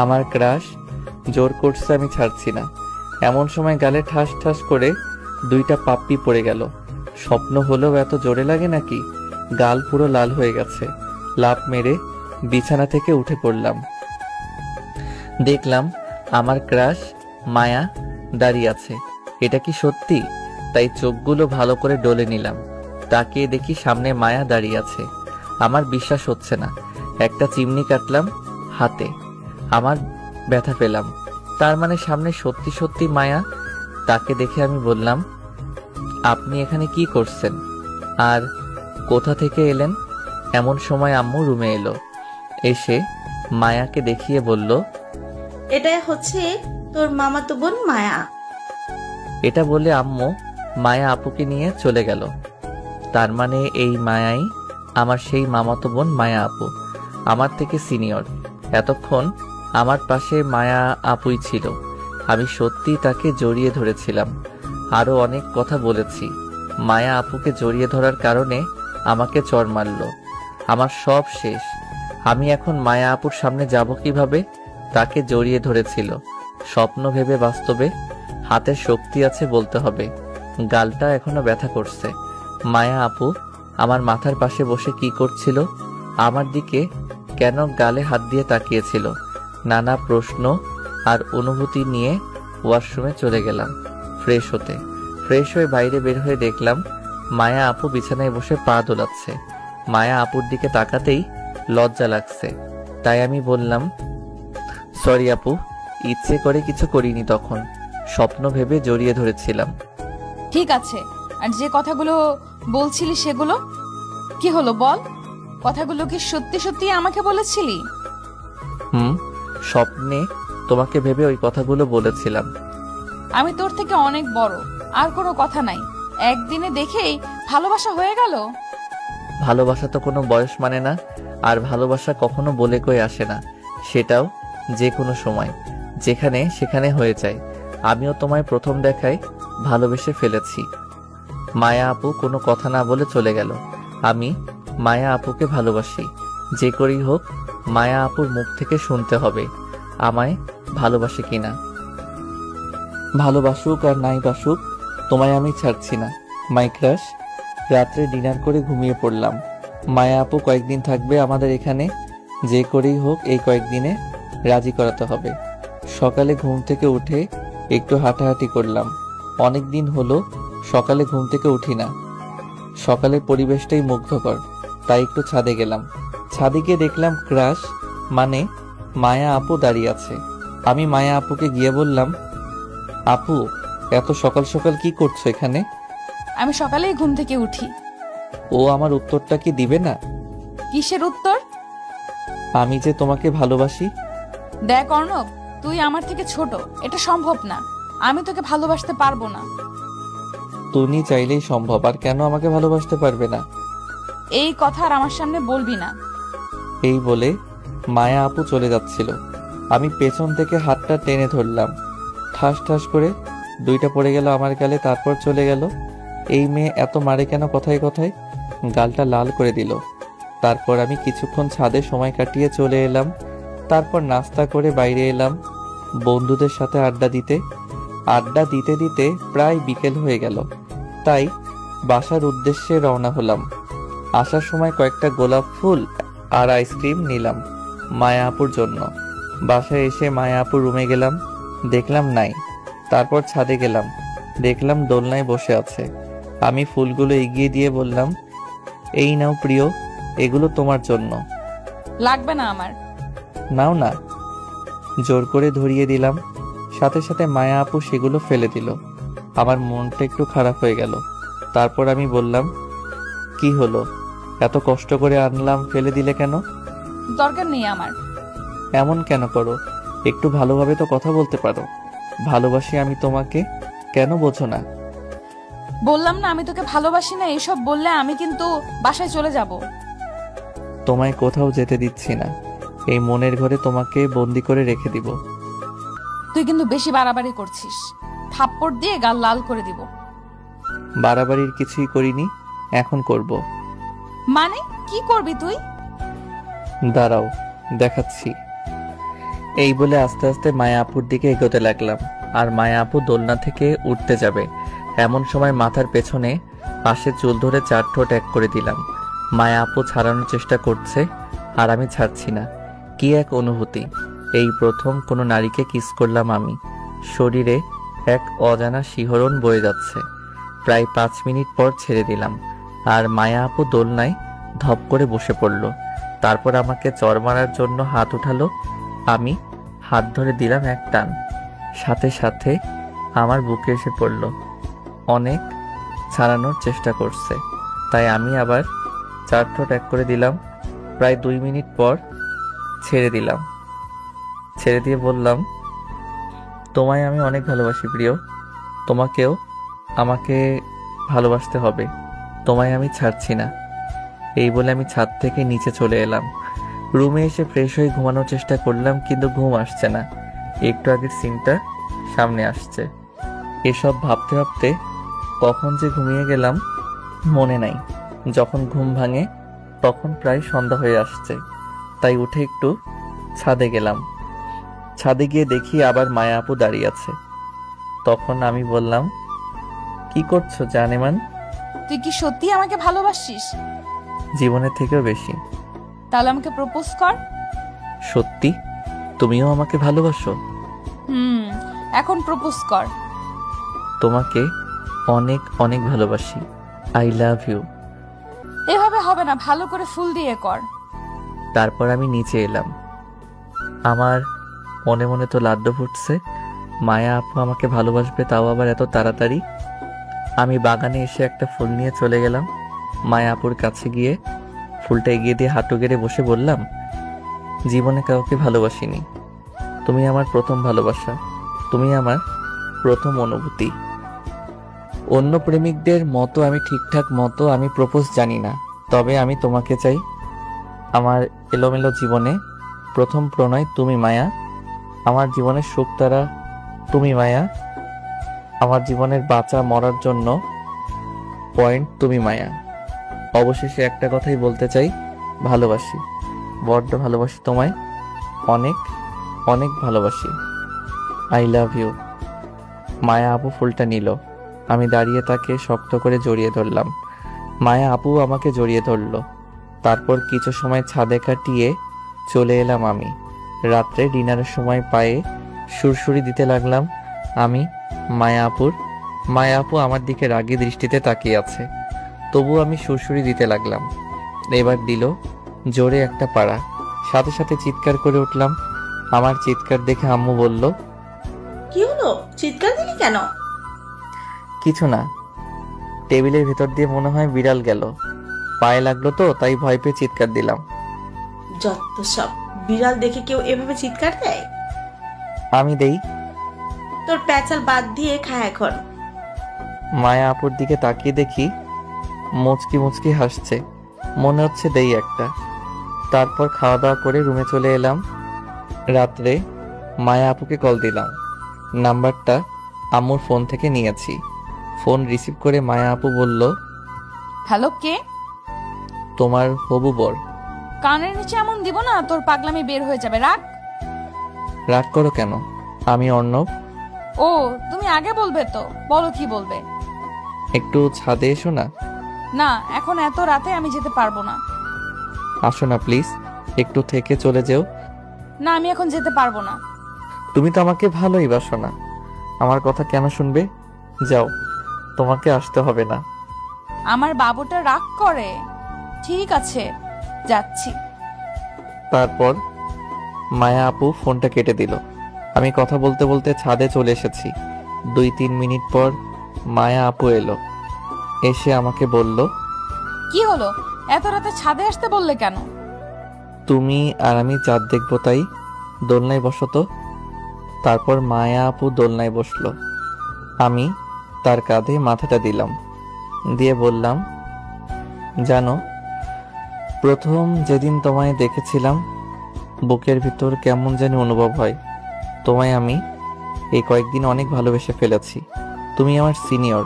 Speaker 2: আমার ক্রাশ জোর করছে, আমি ছাড়ছি না। এমন সময় গালে ঠাস ঠাস করে দুইটা পাপ্পি পড়ে গেল। স্বপ্ন হলেও এত জোরে লাগে নাকি? গাল পুরো লাল হয়ে গেছে। লাফ মেরে বিছানা থেকে উঠে পড়লাম। দেখলাম আমার ক্রাশ মায়া দাঁড়িয়ে আছে। এটা কি সত্যি? তাই চোখগুলো ভালো করে ডলে নিলাম। তাকিয়ে দেখি সামনে মায়া দাঁড়িয়ে আছে। আমার বিশ্বাস হচ্ছে না। একটা চিমনি কাটলাম হাতে, আমার ব্যথা পেলাম। তার মানে সামনে সত্যি সত্যি মায়া। তাকে দেখে আমি বললাম, আপনি এখানে কি করছেন আর কোথা থেকে এলেন? এমন সময় আম্মু রুমে এলো। এসে মায়াকে দেখিয়ে বলল,
Speaker 1: এটাই হচ্ছে তোর মামাতো বোন মায়া।
Speaker 2: এটা বলে আম্মু মায়া আপুকে নিয়ে চলে গেল। তার মানে এই মায়াই আমার সেই মামাতো বোন মায়া আপু, আমার থেকে সিনিয়র। এতক্ষণ আমার পাশে মায়া আপুই ছিল। আমি সত্যি তাকে জড়িয়ে ধরেছিলাম, আরো অনেক কথা বলেছি। মায়া আপুকে জড়িয়ে ধরার কারণে আমাকে চড় মারল। আমার সব শেষ। আমি এখন মায়া আপুর সামনে যাব কিভাবে? তাকে জড়িয়ে ধরেছিল, স্বপ্ন ভেবে বাস্তবে হাতের শক্তি আছে বলতে হবে। গালটা এখনো ব্যথা করছে। মায়া আপু আমার মাথার পাশে বসে কি করছিল? আমার দিকে কেন গালে হাত দিয়ে তাকিয়েছিল? নানা প্রশ্ন আর অনুভূতি নিয়ে ওয়াশরুমে চলে গেলাম ফ্রেশ হতে। ফ্রেশ হয়ে বাইরে বের হয়ে দেখলাম মায়া আপু বিছানায় বসে পা দোলাচ্ছে। মায়া আপুর দিকে তাকাতেই লজ্জা লাগছে, তাই আমি বললাম, সরি আপু, ইচ্ছে করে কিছু করিনি, তখন স্বপ্ন ভেবে জড়িয়ে ধরেছিলাম।
Speaker 4: ঠিক আছে, আর যে কথাগুলো বলছিলি সেগুলো কি হলো বল? কথাগুলো কি সত্যি সত্যি আমাকে বলেছিলি?
Speaker 2: স্বপ্নে তোমাকে ভেবে ওই কথাগুলো বলেছিলাম।
Speaker 4: আমি তোর থেকে অনেক বড়, আর কোনো কথা নাই। একদিনে দেখেই ভালোবাসা হয়ে গেল?
Speaker 2: ভালোবাসা তো কোনো বয়স মানে না, আর ভালোবাসা কখনো বলে কই আসে না, সেটাও যে কোনো সময় যেখানে সেখানে হয়ে যায়। আমিও তোমায় প্রথম দেখায় ভালোবেসে ফেলেছি। মায়া আপু কোনো কথা না বলে চলে গেল। আমি মায়া আপুকে ভালোবাসি, যে করেই হোক মায়া আপুর মুখ থেকে শুনতে হবে আমায় ভালোবাসে কিনা। ভালোবাসুক আর নাই বাসুক, তোমায় আমি ছাড়ছি না মাই ক্রাশ। রাত্রে ডিনার করে ঘুমিয়ে পড়লাম। মায়া আপু কয়েকদিন থাকবে আমাদের এখানে, যে করেই হোক এই কয়েকদিনে রাজি করাতে হবে। সকালে ঘুম থেকে উঠে একটু হাঁটাহাঁটি করলাম। অনেক দিন হলো সকালে ঘুম থেকে উঠি না। সকালের পরিবেশটাই মুগ্ধকর, তাই একটু ছাদে গেলাম। ছাদে গিয়ে দেখলাম ক্রাশ মানে মায়া আপু দাঁড়িয়ে আছে। আমি মায়া আপুকে গিয়ে বললাম, আপু এত সকাল সকাল কি করছো এখানে?
Speaker 4: আমি সকালেই ঘুম থেকে উঠি।
Speaker 2: ও আমার উত্তরটা কি দিবে না?
Speaker 4: কিসের উত্তর?
Speaker 2: আমি যে তোমাকে ভালোবাসি।
Speaker 4: দেখ অর্ণব, তুই আমার থেকে ছোট, এটা সম্ভব না। আমি তোকে ভালোবাসতে পারবো না।
Speaker 2: তুমি চাইলেই সম্ভব, আর কেন আমাকে ভালোবাসতে পারবে না?
Speaker 4: এই কথা আর আমার সামনে বলবি না।
Speaker 2: এই বলে মায়া আপু চলে যাচ্ছিল। আমি পেছন থেকে হাতটা টেনে ধরলাম। ঠাস ঠাস করে দুইটা পড়ে গেল আমার গালে, তারপর চলে গেল। এই মেয়ে এত মারে কেন কথায় কথায়? গালটা লাল করে দিল। তারপর আমি কিছুক্ষণ ছাদে সময় কাটিয়ে চলে এলাম। তারপর নাস্তা করে বাইরে এলাম বন্ধুদের সাথে আড্ডা দিতে। আড্ডা দিতে দিতে প্রায় বিকেল হয়ে গেল, তাই বাসার উদ্দেশ্যে রওনা হলাম। আসার সময় কয়েকটা গোলাপ ফুল আর আইসক্রিম নিলাম মায়া আপুর জন্য। বাসায় এসে মায়া আপুর রুমে গেলাম, দেখলাম নাই। তারপর ছাদে গেলাম, দেখলাম দোলনায় বসে আছে। আমি ফুলগুলো এগিয়ে দিয়ে বললাম, এই নাও প্রিয়, এগুলো তোমার জন্য।
Speaker 4: লাগবে না আমার।
Speaker 2: নাও না। জোর করে ধরিয়ে দিলাম। সাথে সাথে মায়া আপু সেগুলো ফেলে দিল। আমার মনটা একটু খারাপ হয়ে গেল। তারপর আমি বললাম, কি হলো, এত কষ্ট করে আনলাম, ফেলে দিলে কেন?
Speaker 4: দরকার নেই আমার।
Speaker 2: এমন কেন করো? একটু ভালোভাবে তো কথা বলতে পারো। ভালোবাসি আমি তোমাকে, কেন বোঝো না?
Speaker 4: বললাম না আমি তোকে ভালোবাসি না। এসব বললে আমি কিন্তু বাসায় চলে যাব।
Speaker 2: তোমায় কোথাও যেতে দিচ্ছি না, এই মনের ঘরে তোমাকে বন্দি করে রেখে দিব।
Speaker 4: তুই কিন্তু বেশি বাড়াবাড়ি করছিস। থাপ্পড় দিয়ে গাল লাল করে দিব।
Speaker 2: বাড়াবাড়ির কিছুই করিনি, এখন করব।
Speaker 4: মানে কি করবি তুই?
Speaker 2: দাঁড়াও, দেখাচ্ছি। এই বলে আস্তে আস্তে মায়া আপুর দিকে এগোতে লাগলাম। আর মায়া আপু দোলনা থেকে উঠতে যাবে, এমন সময় মাথার পেছনে পাশে চুল ধরে চার ঠোঁট এক করে দিলাম। মায়া আপু ছাড়ানোর চেষ্টা করছে, আর আমি ছাড়ছি না। কি এক অনুভূতি! এই প্রথম কোনো নারীকে কিস করলাম আমি। শরীরে এক অজানা শিহরণ বয়ে যাচ্ছে। প্রায় 5 মিনিট পর ছেড়ে দিলাম, আর মায়া আপু দোলনায় ধপ করে বসে পড়ল। তারপর আমাকে চড় মারার জন্য হাত উঠালো। আমি হাত ধরে দিলাম এক টান, সাথে সাথে আমার বুকে এসে পড়ল। অনেক ছাড়ানোর চেষ্টা করছে, তাই আমি আবার চার ঠোঁট এক করে দিলাম। প্রায় 2 মিনিট পর ছেড়ে দিলাম। ছেড়ে দিয়ে বললাম, তোমায় আমি অনেক ভালোবাসি প্রিয়, তোমাকেও আমাকে ভালোবাসতে হবে। তোমায় আমি ছাড়ছি না। এই বলে আমি ছাদ থেকে নিচে চলে এলাম। রুমে এসে ফ্রেশ হয়ে ঘুমানোর চেষ্টা করলাম, কিন্তু ঘুম আসছে না। একটু আগের সিনটা সামনে আসছে। এসব ভাবতে ভাবতে কখন যে ঘুমিয়ে গেলাম মনে নাই। যখন ঘুম ভাঙে তখন প্রায় সন্ধ্যা হয়ে আসছে, তাই উঠে একটু ছাদে গেলাম। ছাদে গিয়ে দেখি আবার মায়া আপু দাঁড়িয়ে আছে। তখন আমি বললাম, কি করছো জানেমান?
Speaker 4: তুই কি সত্যি আমাকে ভালোবাসিস?
Speaker 2: জীবনের থেকেও বেশি।
Speaker 4: তাহলে আমাকে প্রপোজ কর।
Speaker 2: সত্যি? তুমিও আমাকে ভালোবাসো?
Speaker 4: এখন প্রপোজ কর।
Speaker 2: তোমাকে অনেক অনেক ভালোবাসি। I love you.
Speaker 4: এভাবে হবে না, ভালো করে ফুল দিয়ে কর।
Speaker 2: তারপর আমি নিচে এলাম। আমার মনে মনে তো লাড্ডু ফুটছে, মায়া আপু আমাকে ভালোবাসবে, তাও আবার এত তাড়াতাড়ি। আমি বাগানে এসে একটা ফুল নিয়ে চলে গেলাম। মায়া আপুর কাছে গিয়ে ফুলটা এগিয়ে দিয়ে হাঁটু গেড়ে বসে বললাম, জীবনে কাউকে ভালোবাসিনি, তুমি আমার প্রথম ভালোবাসা, তুমি আমার প্রথম অনুভূতি। অন্য প্রেমিকদের মতো আমি ঠিকঠাক মতো আমি প্রপোজ জানি না, তবে আমি তোমাকে চাই। আমার এলোমেলো জীবনে প্রথম প্রণয় তুমি মায়া, আমার জীবনের সুখ তারা তুমি মায়া, আমার জীবনের বাঁচা মরার জন্য পয়েন্ট তুমি মায়া। অবশেষে একটা কথাই বলতে চাই, ভালোবাসি, বড্ড ভালোবাসি তোমায়, অনেক অনেক ভালোবাসি। I love you. মায়া আপু ফুলটা নিল। আমি দাঁড়িয়ে তাকে শক্ত করে জড়িয়ে ধরলাম। মায়া আপু আমাকে জড়িয়ে ধরলো। তারপর কিছু সময় ছাদে কাটিয়ে চলে এলাম আমি। রাত্রে ডিনারের সময় পায়ে সুরসুরি দিতে লাগলাম আমি মায়া আপুর। মায়া আপু আমার দিকে রাগী দৃষ্টিতে তাকিয়ে আছে, তবু আমি সুরসুরি দিতে লাগলাম। এবার দিল জোরে একটা পাড়া, সাথে সাথে চিৎকার করে উঠলাম। আমার চিৎকার দেখে আম্মু বলল,
Speaker 1: কি হলো, চিৎকার দিলি কেন?
Speaker 2: কিছু না, টেবিলের ভেতর দিয়ে মনে হয় বিড়াল গেল, পায়ে লাগলো তো তাই ভয় পেয়ে চিৎকার দিলাম।
Speaker 1: যত সব, বিড়াল দেখে কেউ এভাবে চিৎকার দেয়?
Speaker 2: আমি দেই?
Speaker 1: তোর প্যাচাল বাদ দিয়ে খা এখন।
Speaker 2: মায়া আপুর দিকে তাকিয়ে দেখি মুচকি মুচকি হাসছে, মনে হচ্ছে দেই একটা। তারপর খাওয়া দাওয়া করে রুমে চলে এলাম। রাত্রে মায়া আপুকে কল দিলাম। নাম্বারটা আম্মুর ফোন থেকে নিয়েছি। ফোন রিসিভ করে মায়া আপু বলল,
Speaker 4: হ্যালো, কে?
Speaker 2: তোমার হবু বর।
Speaker 4: কানের নিচে এমন দিব না তোর পাগলামি বের হয়ে যাবে। রাখ।
Speaker 2: রাগ করো কেন? আমি অর্ণব।
Speaker 4: ও, তুমি আগে বলবে তো, বলো কি বলবে।
Speaker 2: একটু ছাদে এসো না।
Speaker 4: না, এখন এত রাতে আমি যেতে পারবো না।
Speaker 2: আসো না প্লিজ, একটু থেকে চলে যেও।
Speaker 4: না, আমি এখন যেতে পারবো না।
Speaker 2: তুমি তো আমাকে ভালোই বাসো না, আমার কথা কেন শুনবে? যাও, তোমাকে আসতে হবে না।
Speaker 4: আমার বাবুটা রাগ করে। ঠিক আছে, যাচ্ছি।
Speaker 2: তারপর মায়া আপু ফোনটা কেটে দিল। আমি কথা বলতে বলতে ছাদে চলে এসেছি। 2-3 মিনিট পর মায়া আপু এলো। এসে আমাকে বলল,
Speaker 4: কি হলো, এত রাতে ছাদে আসতে বললে কেন?
Speaker 2: তুমি আর আমি চাঁদ দেখবো, তাই দোলনায় বসো তো। তারপর মায়া আপু দোলনায় বসলো। আমি তার কাঁধে মাথাটা দিলাম, দিয়ে বললাম, জানো, প্রথম যেদিন তোমায় দেখেছিলাম বুকের ভিতর কেমন জানি অনুভব হয়। তোমায় আমি এই কয়েকদিন অনেক ভালোবেসে ফেলেছি। তুমি আমার সিনিয়র,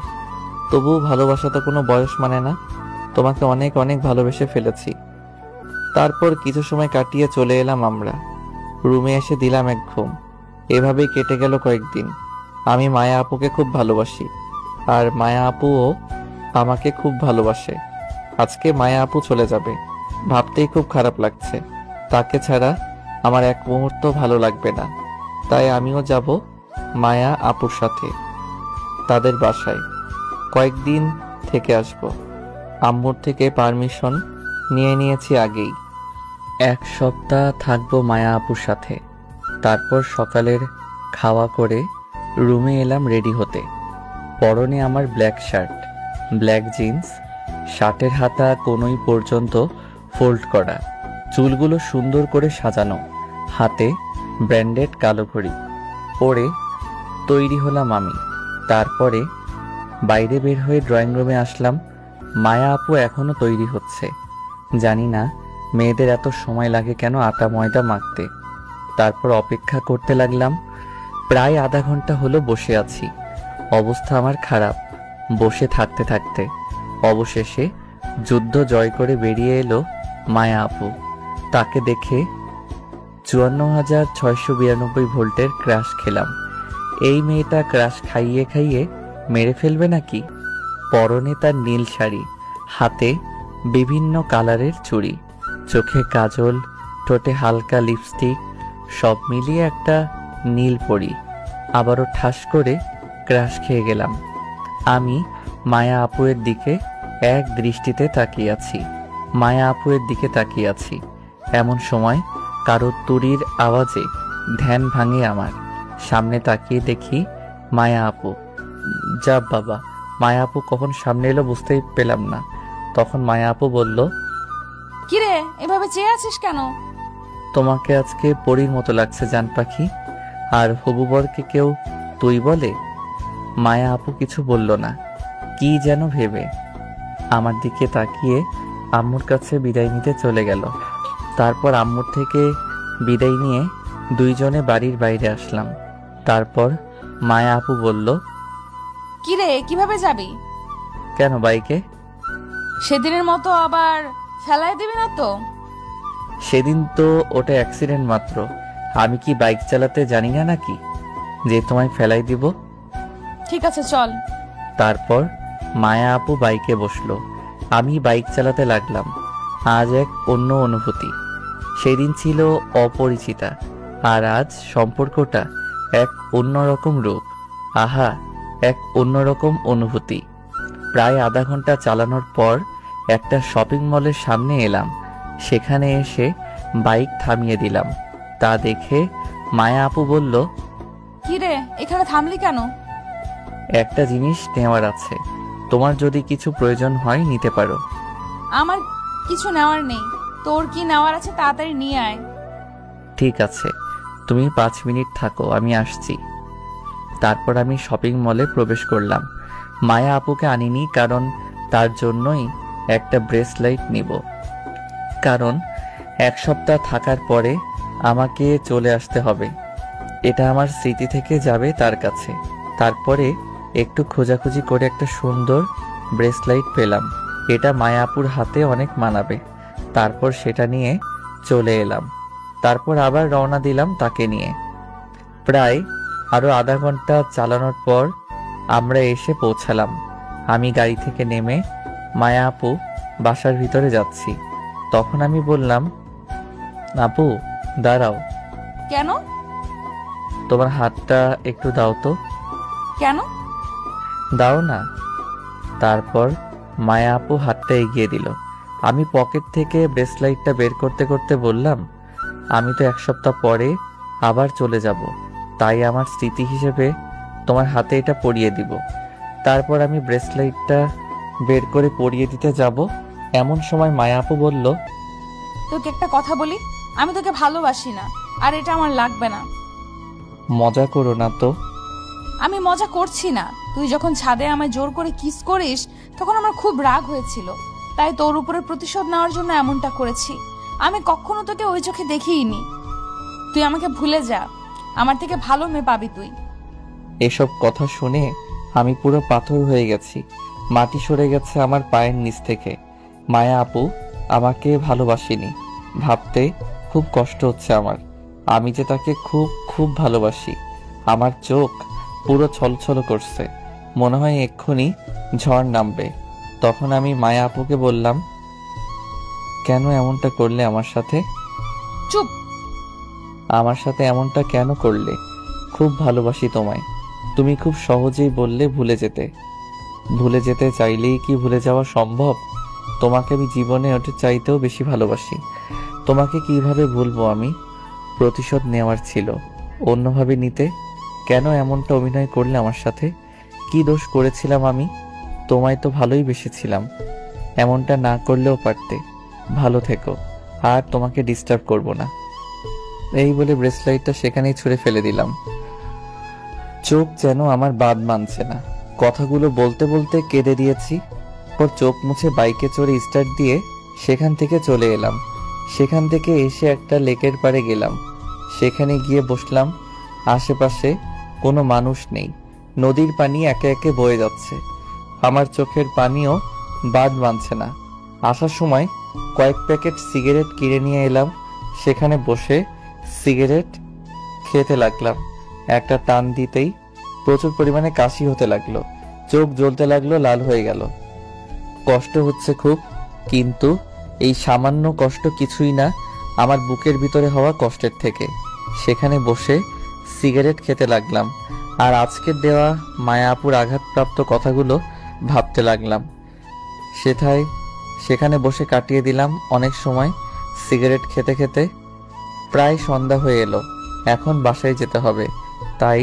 Speaker 2: তবুও ভালোবাসা তো কোনো বয়স মানে না। তোমাকে অনেক অনেক ভালোবেসে ফেলেছি। তারপর কিছু সময় কাটিয়ে চলে এলাম আমরা। রুমে এসে দিলাম এক ঘুম। এভাবেই কেটে গেল কয়েকদিন। আমি মায়া আপুকে খুব ভালোবাসি, আর মায়া আপুও আমাকে খুব ভালোবাসে। আজকে মায়া আপু চলে যাবে, ভাবতেই খুব খারাপ লাগছে। তাকে ছাড়া আমার এক মুহূর্ত ভালো লাগবে না। তাই আমিও যাব মায়া আপুর সাথে তাদের বাসায়, কয়েকদিন থেকে আসব। আম্মুর থেকে পারমিশন নিয়ে নিয়েছি আগেই। 1 সপ্তাহ থাকবো মায়া আপুর সাথে। তারপর সকালের খাওয়া করে রুমে এলাম রেডি হতে। পরনে আমার ব্ল্যাক শার্ট, ব্ল্যাক জিন্স, শার্টের হাতা কোনোই পর্যন্ত ফোল্ড করা, চুলগুলো সুন্দর করে সাজানো, হাতে ব্র্যান্ডেড কালো ঘড়ি পরে তৈরি হলাম আমি। তারপরে বাইরে বের হয়ে ড্রয়িং রুমে আসলাম। মায়া আপু এখনো তৈরি হচ্ছে। জানি না মেয়েদের এত সময় লাগে কেন আটা ময়দা মাখতে। তারপর অপেক্ষা করতে লাগলাম। প্রায় আধা ঘন্টা হলো বসে আছি। অবস্থা আমার খারাপ বসে থাকতে থাকতে। অবশেষে যুদ্ধ জয় করে বেরিয়ে এলো মায়া আপু। তাকে দেখে 54,692 ভোল্টের ক্রাশ খেলাম। এই মেয়েটা ক্রাশ খাইয়ে খাইয়ে মেরে ফেলবে নাকি? পরনে তার নীল শাড়ি, হাতে বিভিন্ন কালারের চুড়ি, চোখে কাজল, ঠোঁটে হালকা লিপস্টিক, সব মিলিয়ে একটা নীল পরি। আবারও ঠাস করে ক্রাশ খেয়ে গেলাম। আমি মায়া আপুয়ের দিকে এক দৃষ্টিতে তাকিয়ে আছি। মায়া আপুয়ের দিকে তাকিয়ে আছি। এমন সময় কারো তুড়ির আওয়াজে ধ্যান ভাঙে আমার। সামনে তাকিয়ে দেখি মায়া আপু। যা বাবা, মায়া আপু কখন সামনে এলো বুঝতেই পেলাম না। তখন মায়া আপু বলল,
Speaker 4: কিরে এভাবে চেয়ে আছিস কেন?
Speaker 2: তোমাকে আজকে পরীর মতো লাগছে জান পাখি। আর হবু বরকে কেউ তুই বলে? মায়া আপু কিছু বলল না, কি যেন ভেবে আমার দিকে তাকিয়ে আম্মুর কাছে বিদায় নিতে চলে গেল। তারপর আম্মুর থেকে বিদায় নিয়ে দুইজনে বাড়ির বাইরে আসলাম। তারপর মায়া আপু বলল,
Speaker 4: কিরে কিভাবে যাবি?
Speaker 2: কেন বাইকে?
Speaker 4: সেদিনের মতো আবার ফেলায় দিবি না তো?
Speaker 2: সেদিন তো ওটা অ্যাক্সিডেন্ট মাত্র। আমি কি বাইক চালাতে জানি না নাকি যে তোমায় ফেলাই দিব?
Speaker 4: ঠিক আছে চল।
Speaker 2: তারপর মায়া আপু বাইকে বসলো, আমি বাইক চালাতে লাগলাম। আজ এক অন্য অনুভূতি। সেদিন ছিল অপরিচিতা, আর আজ সম্পর্কটা এক অন্যরকম রূপ। আহা, এক অন্যরকম অনুভূতি। প্রায় আধা ঘন্টা চালানোর পর একটা শপিং মলের সামনে এলাম। সেখানে এসে বাইক থামিয়ে দিলাম। তা দেখে মায়া আপু বলল,
Speaker 4: কিরে এখানে থামলি কেন?
Speaker 2: একটা জিনিস নেওয়ার আছে, তোমার যদি কিছু প্রয়োজন হয় নিতে পারো।
Speaker 4: আমার কিছু নেওয়ার নেই। তোর কি নেওয়ার আছে তাড়াতাড়ি নিয়ে আয়।
Speaker 2: ঠিক আছে, তুমি 5 মিনিট থাকো, আমি আসছি। তারপর আমি শপিং মলে প্রবেশ করলাম। মায়া আপুকে আনিনি, কারণ তার জন্যই একটা ব্রেসলাইট নিব। কারণ 1 সপ্তাহ থাকার পরে আমাকে চলে আসতে হবে। এটা আমার স্মৃতি থেকে যাবে তার কাছে। তারপরে একটু খোঁজাখুঁজি করে একটা সুন্দর ব্রেসলাইট পেলাম। এটা মায়াপুর হাতে অনেক মানাবে। তারপর সেটা নিয়ে চলে এলাম। তারপর আবার রওনা দিলাম তাকে নিয়ে। প্রায় আরো আধা ঘন্টা চালানোর পর আমরা এসে পৌঁছালাম। আমি গাড়ি থেকে নেমে মায়া আপু বাসার ভিতরে যাচ্ছি। তখন আমি বললাম, আপু দাঁড়াও।
Speaker 4: কেন?
Speaker 2: তোমার হাতটা একটু দাও তো।
Speaker 4: কেন?
Speaker 2: দাও না। তারপর মায়া আপু হাতটা এগিয়ে দিল। আমি পকেট থেকে ব্রেসলাইটটা বের করতে করতে বললাম, আমি তো 1 সপ্তাহ পরে আবার চলে যাব, তাই আমার স্মৃতি হিসেবে তোমার হাতে এটা পরিয়ে দিব। তারপর আমি ব্রেসলাইটটা বের করে পরিয়ে দিতে যাব, এমন সময় মায়া আপু বলল,
Speaker 4: তোকে একটা কথা বলি, আমি তোকে ভালোবাসি না, আর এটা আমার লাগবে না।
Speaker 2: মজা করো না তো।
Speaker 4: আমি মজা করছি না। তুই যখন ছাদে আমায় জোর করে কিস করিস তখন আমার খুব রাগ হয়েছিল, তাই তোর উপরে প্রতিশোধ নেওয়ার জন্য এমনটা করেছি। আমি কখনো তোকে ওই চোখে দেখিনি। তুই আমাকে ভুলে যা, আমার থেকে ভালো মেয়ে পাবি তুই।
Speaker 2: এসব কথা শুনে আমি পুরো পাথর হয়ে গেছি। মাটি সরে গেছে আমার পায়ের নিচ থেকে। মায়া আপু আমাকে ভালোবাসেনি ভাবতে খুব কষ্ট হচ্ছে আমার। আমি যে তাকে খুব খুব ভালোবাসি। আমার চোখ পুরো ছলছল করছে, মনে হয় এক্ষুনি ঝড় নামবে। তখন আমি মায়া আপুকে বললাম, কেন এমনটা করলে আমার সাথে?
Speaker 4: চুপ।
Speaker 2: আমার সাথে এমনটা কেন করলে? খুব ভালোবাসি তোমায়। তুমি খুব সহজেই বললে ভুলে যেতে। ভুলে যেতে চাইলেই কি ভুলে যাওয়া সম্ভব? তোমাকে আমি জীবনে ওটা চাইতেও বেশি ভালোবাসি। তোমাকে কিভাবে ভুলবো আমি? প্রতিশোধ নেওয়ার ছিল, অন্যভাবে নিতে। কেন এমনটা অভিনয় করলে আমার সাথে? কি দোষ করেছিলাম আমি? তোমায় তো ভালোই বেসেছিলাম, এমনটা না করলেও পারতে। ভালো থেকো, আর তোমাকে ডিস্টার্ব করব না। এই বলে ব্রেসলাইটটা সেখানেই ছুঁড়ে ফেলে দিলাম। চোখ যেন আমার বাদ মানছে না। কথাগুলো বলতে বলতে কেঁদে দিয়েছি। ওর চোখ মুছে বাইকে চড়ে স্টার্ট দিয়ে সেখান থেকে চলে এলাম। সেখান থেকে এসে একটা লেকের পাড়ে গেলাম। সেখানে গিয়ে বসলাম। আশেপাশে কোনো মানুষ নেই। নদীর পানি একে একে বয়ে যাচ্ছে। আমার চোখের পানিও বাদ মানছে না। আসার সময় কয়েক প্যাকেট সিগারেট কিনে নিয়ে এলাম। সেখানে বসে সিগারেট খেতে লাগলাম। একটা টান দিতেই প্রচুর পরিমাণে কাশি হতে লাগলো, চোখ জ্বলতে লাগলো, লাল হয়ে গেল। কষ্ট হচ্ছে খুব, কিন্তু এই সামান্য কষ্ট কিছুই না আমার বুকের ভিতরে হওয়া কষ্টের থেকে। সেখানে বসে সিগারেট খেতে লাগলাম আর আজকের দেওয়া মায়া আপুর আঘাতপ্রাপ্ত কথাগুলো ভাবতে লাগলাম। সেখানে বসে কাটিয়ে দিলাম অনেক সময় সিগারেট খেতে খেতে। প্রায় সন্ধ্যা হয়ে এলো, এখন বাসায় যেতে হবে। তাই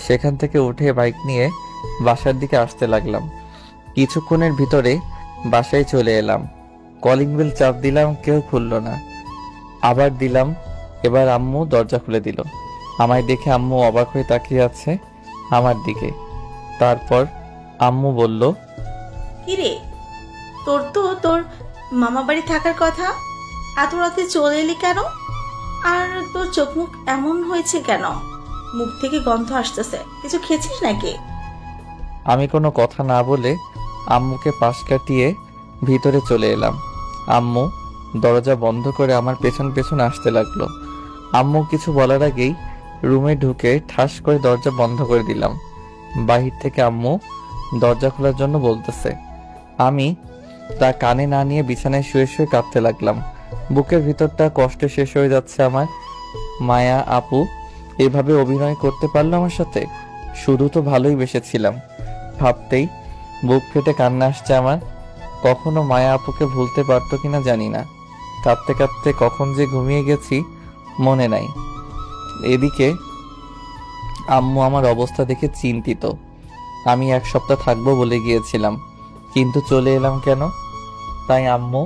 Speaker 2: সেখান থেকে উঠে বাইক নিয়ে বাসার দিকে আসতে লাগলাম। কিছুক্ষণের ভিতরে বাসায় চলে এলাম। কলিং বেল চাপ দিলাম, কেউ খুলল না। আবার দিলাম, এবার আম্মু দরজা খুলে দিল। আমায় দেখে আম্মু অবাক হয়ে তাকিয়ে আছে আমার দিকে। তারপর আম্মু বলল,
Speaker 1: কিরে, তোর মামা বাড়ি থাকার কথা, এত রাতে চলে এলি কেন? আর তোর চোখ মুখ এমন হয়েছে কেন? মুখ থেকে গন্ধ আসতেছে, কিছু খেয়েছিস নাকি?
Speaker 2: আমি কোনো কথা না বলে আম্মুকে পাশ কাটিয়ে ভিতরে চলে এলাম। আম্মু দরজা বন্ধ করে আমার পেছন পেছন আসতে লাগলো। আম্মু কিছু বলার আগেই রুমে ঢুকে ঠাস করে দরজা বন্ধ করে দিলাম। বাহির থেকে আম্মু দরজা খোলার জন্য বলতেছে। আমি তা কানে না নিয়ে বিছানায় শুয়ে শুয়ে কাঁদতে লাগলাম। বুকের ভিতরটা কষ্টে শেষ হয়ে যাচ্ছে আমার। মায়া আপু এভাবে অভিনয় করতে পারলো আমার সাথে? শুধু তো ভালোই বেসেছিলাম। ভাবতেই বুক ফেটে কান্না আসছে আমার। কখনো মায়া আপুকে ভুলতে পারতো কিনা জানি না। কাঁদতে কাঁদতে কখন যে ঘুমিয়ে গেছি মনে নাই। এদিকে আম্মু আমার অবস্থা দেখে চিন্তিত। আমি 1 সপ্তাহ থাকবো বলে গিয়েছিলাম, কিন্তু চলে এলাম কেন? তাই আম্মু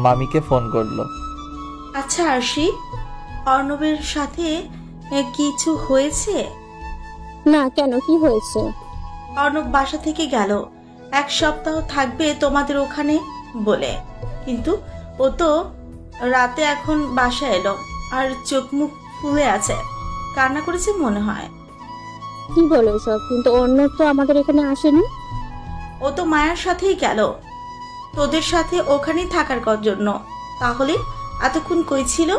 Speaker 2: মামিকে ফোন করলো।
Speaker 1: আচ্ছা আরশি, অর্ণবের সাথে কিছু হয়েছে?
Speaker 5: না, কেন, কি হয়েছে?
Speaker 1: অর্ণব বাসা থেকে গেল 1 সপ্তাহ থাকবে তোমাদের ওখানে বলে, কিন্তু ও তো রাতে এখন বাসা এলো আর চোখ মুখ ফুলে আছে, কান্না করেছে মনে হয়।
Speaker 5: কি বলো সব? কিন্তু অর্ণব তো আমাদের এখানে আসেনি।
Speaker 1: ও তো মায়ের সাথেই গেল তোদের সাথে ওখানেই থাকার জন্য। তাহলে এতক্ষণ কই ছিল?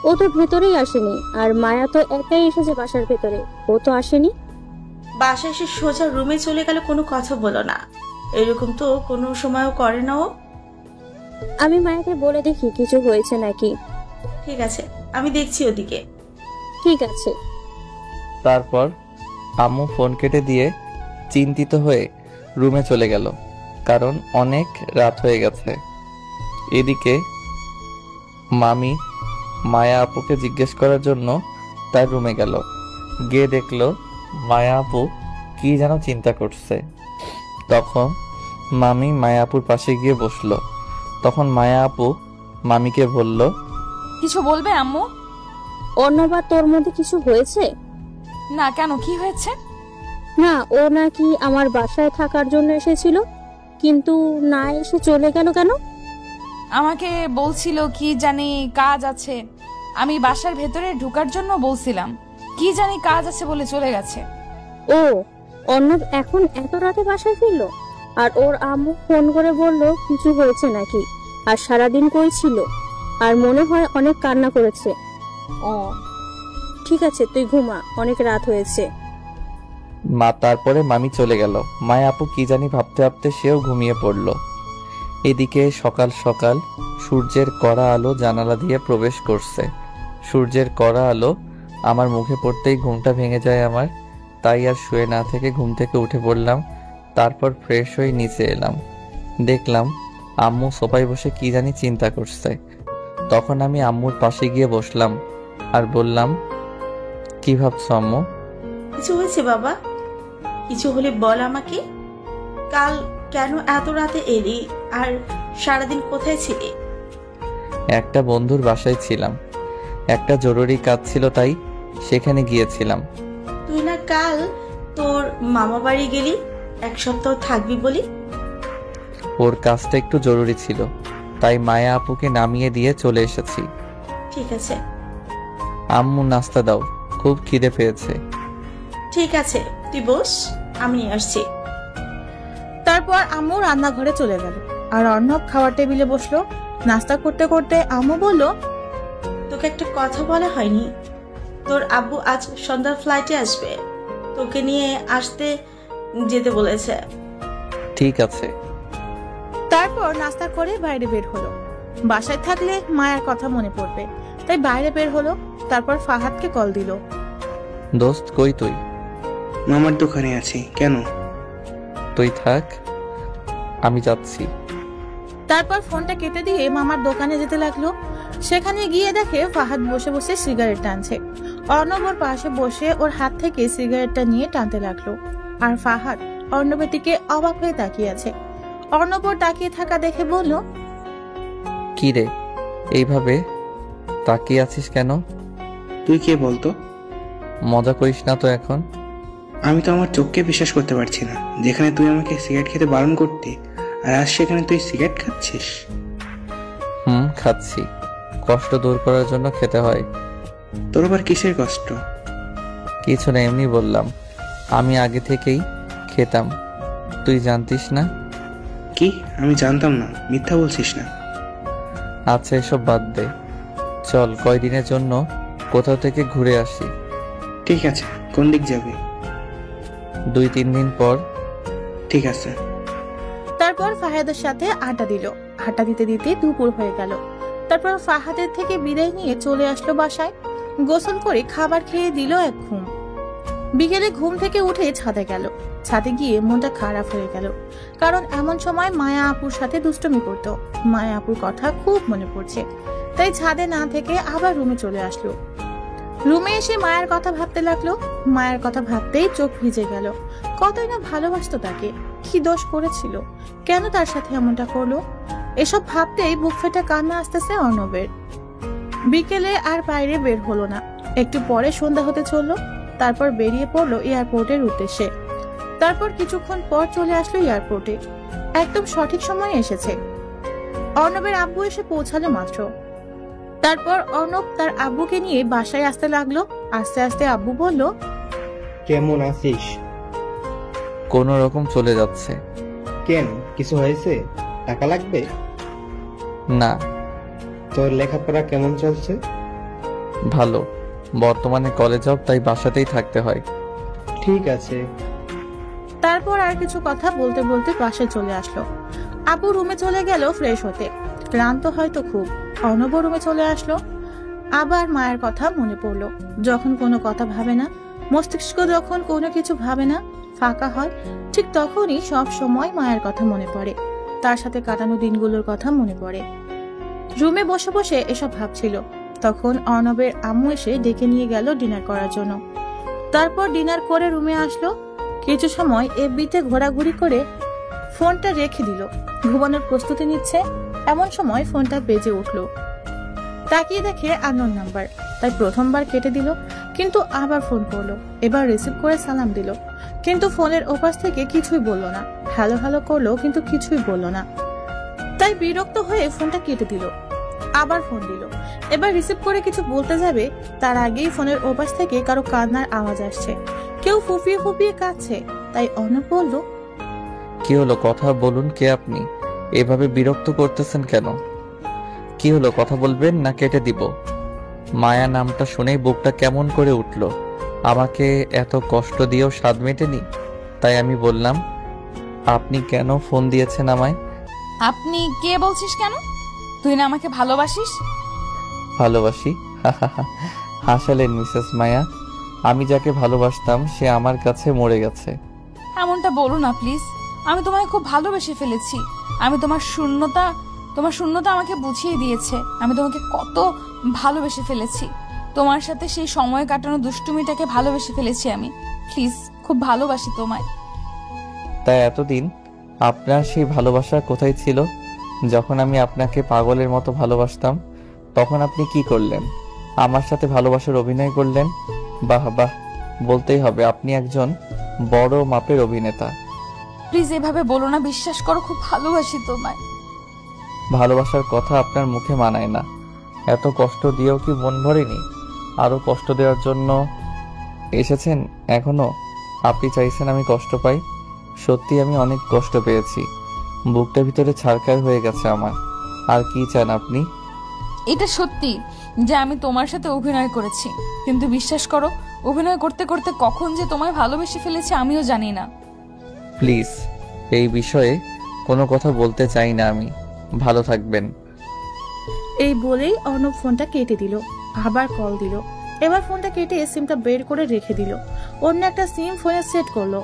Speaker 5: ও তো ভেতরেই আসেনি, আর মায়া তো একাই এসেছে বাসার ভেতরে, ও তো আসেনি।
Speaker 1: বাসায় এসে সোজা রুমে চলে গেল, কোনো কথা বলো না। এরকম তো কোনো সময়ও করে না ও।
Speaker 5: আমি মায়াকে বলে দেখি কিছু হয়েছে নাকি।
Speaker 1: ঠিক আছে, আমি দেখছি ওদিকে।
Speaker 5: ঠিক আছে।
Speaker 2: তারপর আম্মু ফোন কেটে দিয়ে চিন্তিত হয়ে রুমে চলে গেল, কারণ অনেক রাত হয়ে গেছে। এদিকে মামি মায়া আপুকে জিজ্ঞেস করার জন্য তার রুমে গেল। গিয়ে দেখলো মায়া আপু কি যেন চিন্তা করছে। তখন মামি মায়া আপুর পাশে গিয়ে বসলো। তখন মায়া আপু মামিকে বলল,
Speaker 4: কিছু বলবে আম্মু?
Speaker 5: অর্ণব আর তোর মধ্যে কিছু হয়েছে?
Speaker 4: না, কেন, কি হয়েছে?
Speaker 5: না, ও নাকি আমার বাসায় থাকার জন্য এসেছিল, কিন্তু না এসে চলে গেল কেন?
Speaker 4: আমাকে বলছিল কি জানি কাজ আছে। আমি বাসার ভেতরে ঢোকার জন্য বলছিলাম, কি জানি কাজ আছে বলে চলে গেছে।
Speaker 5: ও, অর্ণব এখন এত রাতে বাসায় ফিরলো? আর ওর আম্মু ফোন করে বলল কিছু হয়েছে নাকি? আর সারাদিন কই ছিল? আর মনে হয় অনেক কান্না করেছে।
Speaker 4: ও
Speaker 5: ঠিক আছে, তুই ঘুমা, অনেক রাত হয়েছে।
Speaker 2: তারপরে মামি চলে গেল। মায়া আপু কি জানি ভাবতে ভাবতে সেও ঘুমিয়ে পড়ল। এদিকে সকাল সকাল সূর্যের কড়া আলো জানালা দিয়ে প্রবেশ করছে। সূর্যের কড়া আলো আমার মুখে পড়তেই ঘুমটা ভেঙে যায় আমার। তাই আর শুয়ে না থেকে ঘুম থেকে উঠে পড়লাম। তারপর ফ্রেশ হয়ে নিচে এলাম। দেখলাম আম্মু সোফায় বসে কি জানি চিন্তা করছে। তখন আমি আম্মুর পাশে গিয়ে বসলাম আর বললাম, কি ভাবছো আম্মু?
Speaker 1: কিছু হয়েছে বাবা? কিছু হলে বল আমাকে। কাল কেন এত রাতে এলি? আর সারাদিন কোথায় ছিলি?
Speaker 2: একটা বন্ধুর বাসায় ছিলাম, একটা জরুরি কাজ ছিল তাই সেখানে গিয়েছিলাম।
Speaker 1: তুই না কাল তোর মামা বাড়ি গেলি 1 সপ্তাহ থাকবি বলি?
Speaker 2: ওর কাজটা একটু জরুরি ছিল, তাই মায়া আপুকে নামিয়ে দিয়ে চলে এসেছি।
Speaker 1: ঠিক আছে।
Speaker 2: আম্মু নাস্তা দাও, খুব খিদে পেয়েছে।
Speaker 1: ঠিক আছে, তুই বস, আমি নিয়ে আসছি।
Speaker 6: তারপর আম্মু রান্নাঘরে চলে গেল আর অর্ণব খাওয়ার টেবিলে বসলো। নাস্তা করতে করতে আম্মু বলল,
Speaker 1: তোকে একটা কথা বলা হয়নি, তোর আব্বু আজ সন্ধ্যার ফ্লাইটে আসবে, তোকে নিয়ে আসতে যেতে বলেছে।
Speaker 2: ঠিক আছে।
Speaker 6: তারপর নাস্তা করে বাইরে বের হলো। বাসায় থাকলে মায়ের কথা মনে পড়বে, তাই বাইরে বের হলো। তারপর ফাহাদকে কল দিল।
Speaker 2: দোস্ত কই তুই?
Speaker 3: মামার দোকানে আছি। কেন?
Speaker 2: তুই থাক, আমি যাচ্ছি।
Speaker 6: তারপর ফোনটা কেটে দিয়ে মামার দোকানে যেতে লাগলো। সেখানে গিয়ে দেখে ফাহাদ বসে বসে সিগারেট টানছে। অর্ণব ওর পাশে বসে ওর হাত থেকে সিগারেটটা নিয়ে টানতে লাগলো। আর ফাহাদ অর্ণবের দিকে অবাক হয়ে তাকিয়ে আছে। অর্ণব ওর তাকিয়ে থাকা দেখে বলল,
Speaker 2: কি রে, এইভাবে তাকিয়ে আছিস কেন?
Speaker 3: তুই কে বলতো?
Speaker 2: মজা করিস না তো এখন।
Speaker 3: আমি তো আমার চোখকে বিশ্বাস করতে পারছি না, যেখানে তুই আমাকে সিগারেট খেতে বারণ করতি, আর আজ সেখানে তুই সিগারেট খাচ্ছিস।
Speaker 2: খাচ্ছি, কষ্ট দূর করার জন্য খেতে হয়।
Speaker 3: তোর আবার কিসের কষ্ট?
Speaker 2: কিছু না, এমনি বললাম। আমি আগে থেকেই খেতাম, তুই জানতিস না?
Speaker 3: কি? আমি জানতাম না, মিথ্যা বলছিস না।
Speaker 2: আচ্ছা, এসব বাদ দে, চল কয়দিনের জন্য কোথাও থেকে ঘুরে আসি।
Speaker 3: ঠিক আছে, কোন দিক যাবি?
Speaker 2: 2-3 দিন পর।
Speaker 3: ঠিক আছে।
Speaker 6: তারপর ফাহাদের সাথে আড্ডা দিল। আড্ডা দিতে দিতে দুপুর হয়ে গেল। তারপর ফাহাদের থেকে বিদায় নিয়ে চলে আসলো বাসায়। গোসল করে খাবার খেয়ে দিল এক ঘুম। বিকেলে ঘুম থেকে উঠে ছাদে গেল। ছাদে গিয়ে মনটা খারাপ হয়ে গেল, কারণ এমন সময় মায়া আপুর সাথে দুষ্টুমি করত। মায়া আপুর কথা খুব মনে পড়ছে, তাই ছাদে না থেকে আবার রুমে চলে আসলো। রুমে এসে মায়ের কথা ভাবতে লাগলো। মায়ের কথা ভাবতেই চোখ ভিজে গেল। কতই না ভালোবাসতো তাকে, কি দোষ করেছিল, কেন তার সাথে এমনটা করলো। এসব ভাবতেই বুক ফেটে কান্না আসতেছে অর্ণবের। বিকেলে আর বাইরে বের হলো না। একটু পরে সন্ধ্যা হতে চললো। তারপর বেরিয়ে পড়লো এয়ারপোর্টের উদ্দেশ্যে। তারপর কিছুক্ষণ পর চলে আসলো এয়ারপোর্টে। একদম সঠিক সময়ে এসেছে। অর্ণবের আব্বু এসে পৌঁছালো মাত্র। তারপর অর্ণব তার আব্বুকে নিয়ে বাসায় আসতে লাগলো। আস্তে আস্তে আব্বু বলল,
Speaker 7: কেমন আছিস?
Speaker 2: কোন রকম চলে যাচ্ছে।
Speaker 7: কেন, কিছু হয়েছে? টাকা লাগবে?
Speaker 2: না।
Speaker 7: তোর লেখাপড়া কেমন চলছে?
Speaker 2: ভালো, বর্তমানে কলেজ যাব, তাই বাসাতেই থাকতে হয়।
Speaker 7: ঠিক আছে।
Speaker 6: তারপর আর কিছু কথা বলতে বলতে বাসায় চলে আসলো। আব্বু রুমে চলে গেল ফ্রেশ হতে। ক্লান্ত হয়তো খুব। অর্ণব রুমে চলে আসলো। আবার মায়ের কথা মনে পড়লো। যখন কোনো কথা ভাবে না, মস্তিষ্ক যখন কোনো কিছু ভাবে না, ফাঁকা হয়, ঠিক তখনই সব সময় মায়ের কথা মনে পড়ে। তার সাথে কাটানো দিনগুলোর কথা মনে পড়ে। রুমে বসে বসে এসব ভাবছিল। তখন অর্ণবের আম্মু এসে ডেকে নিয়ে গেল ডিনার করার জন্য। তারপর ডিনার করে রুমে আসলো। কিছু সময় এফবিতে ঘোরাঘুরি করে ফোনটা রেখে দিল। ঘুমানোর প্রস্তুতি নিচ্ছে, এমন সময় ফোনটা বেজে উঠলো। তাকিয়ে দেখে আননোন নাম্বার, তাই প্রথমবার কেটে দিল, কিন্তু আবার ফোন করলো। এবার রিসিভ করে সালাম দিল, কিন্তু ফোনের ওপাশ থেকে কিছুই বলল না। হ্যালো হ্যালো করলো, কিন্তু কিছুই বলল না। তাই বিরক্ত হয়ে ফোনটা কেটে দিল। আবার ফোন দিল। এবার রিসিভ করে কিছু বলতে যাবে, তার আগেই ফোনের ওপাশ থেকে কারো কান্নার আওয়াজ আসছে। কেউ ফুপিয়ে ফুপিয়ে কাঁদছে। তাই অর্ণব বলল,
Speaker 2: কি হলো, কথা বলুন। কে আপনি? এভাবে বিরক্ত করতেছেন কেন? কি হলো, কথা বলবেন না কেটে দিব? মায়া নামটা শুনেই বুকটা কেমন করে উঠল। আমাকে এত কষ্ট দিয়েও স্বাদ মেটেনি, তাই আমি বললাম, আপনি কেন ফোন দিয়েছেন আমায়?
Speaker 4: আপনি কে বলছিস কেন? তুই না আমাকে ভালোবাসিস?
Speaker 2: ভালোবাসি? হাসালেন মিসেস মায়া। আমি যাকে ভালোবাসতাম সে আমার কাছে মরে গেছে।
Speaker 4: এমনটা বলো না প্লিজ। আমি তোমায় খুব ভালোবেসে ফেলেছি। আমি তোমার শূন্যতা আমাকে বুঝিয়ে দিয়েছে আমি তোমাকে কত ভালোবেসে ফেলেছি। তোমার সাথে সেই সময় কাটানো দুষ্টুমিটাকে ভালোবেসে ফেলেছি আমি। প্লিজ, খুব ভালোবাসি তোমায়।
Speaker 2: তাই এতদিন আপনার সেই ভালোবাসা কোথায় ছিল? যখন আমি আপনাকে পাগলের মতো ভালোবাসতাম, তখন আপনি কি করলেন? আমার সাথে ভালোবাসার অভিনয় করলেন। বাহ বাহ, বলতেই হবে আপনি একজন বড় মাপের অভিনেতা।
Speaker 4: প্লিজ এভাবে বলো না, বিশ্বাস করো খুব ভালোবাসি তোমায়।
Speaker 2: ভালোবাসার কথা আপনার মুখে মানায় না। এত কষ্ট দিয়েও কি মন ভরেনি? আরো কষ্ট দেওয়ার জন্য এসেছেন এখনো? আপনি চাইছেন আমি কষ্ট পাই? সত্যি আমি অনেক কষ্ট পেয়েছি। বুকটা ভিতরে ছারখার হয়ে গেছে আমার। আর কি চান আপনি?
Speaker 4: এটা সত্যি যে আমি তোমার সাথে অভিনয় করেছি, কিন্তু বিশ্বাস করো অভিনয় করতে করতে কখন যে তোমায় ভালোবেসে ফেলেছি আমিও জানি না।
Speaker 2: প্লিজ এই বিষয়ে কোনো কথা বলতে চাই না আমি। ভালো থাকবেন।
Speaker 6: এই বলেই অর্ণব ফোনটা কেটে দিল। আবার কল দিল। এবার ফোনটা কেটে সিমটা বের করে রেখে দিল। অন্য একটা সিম ফোনে সেট করলো।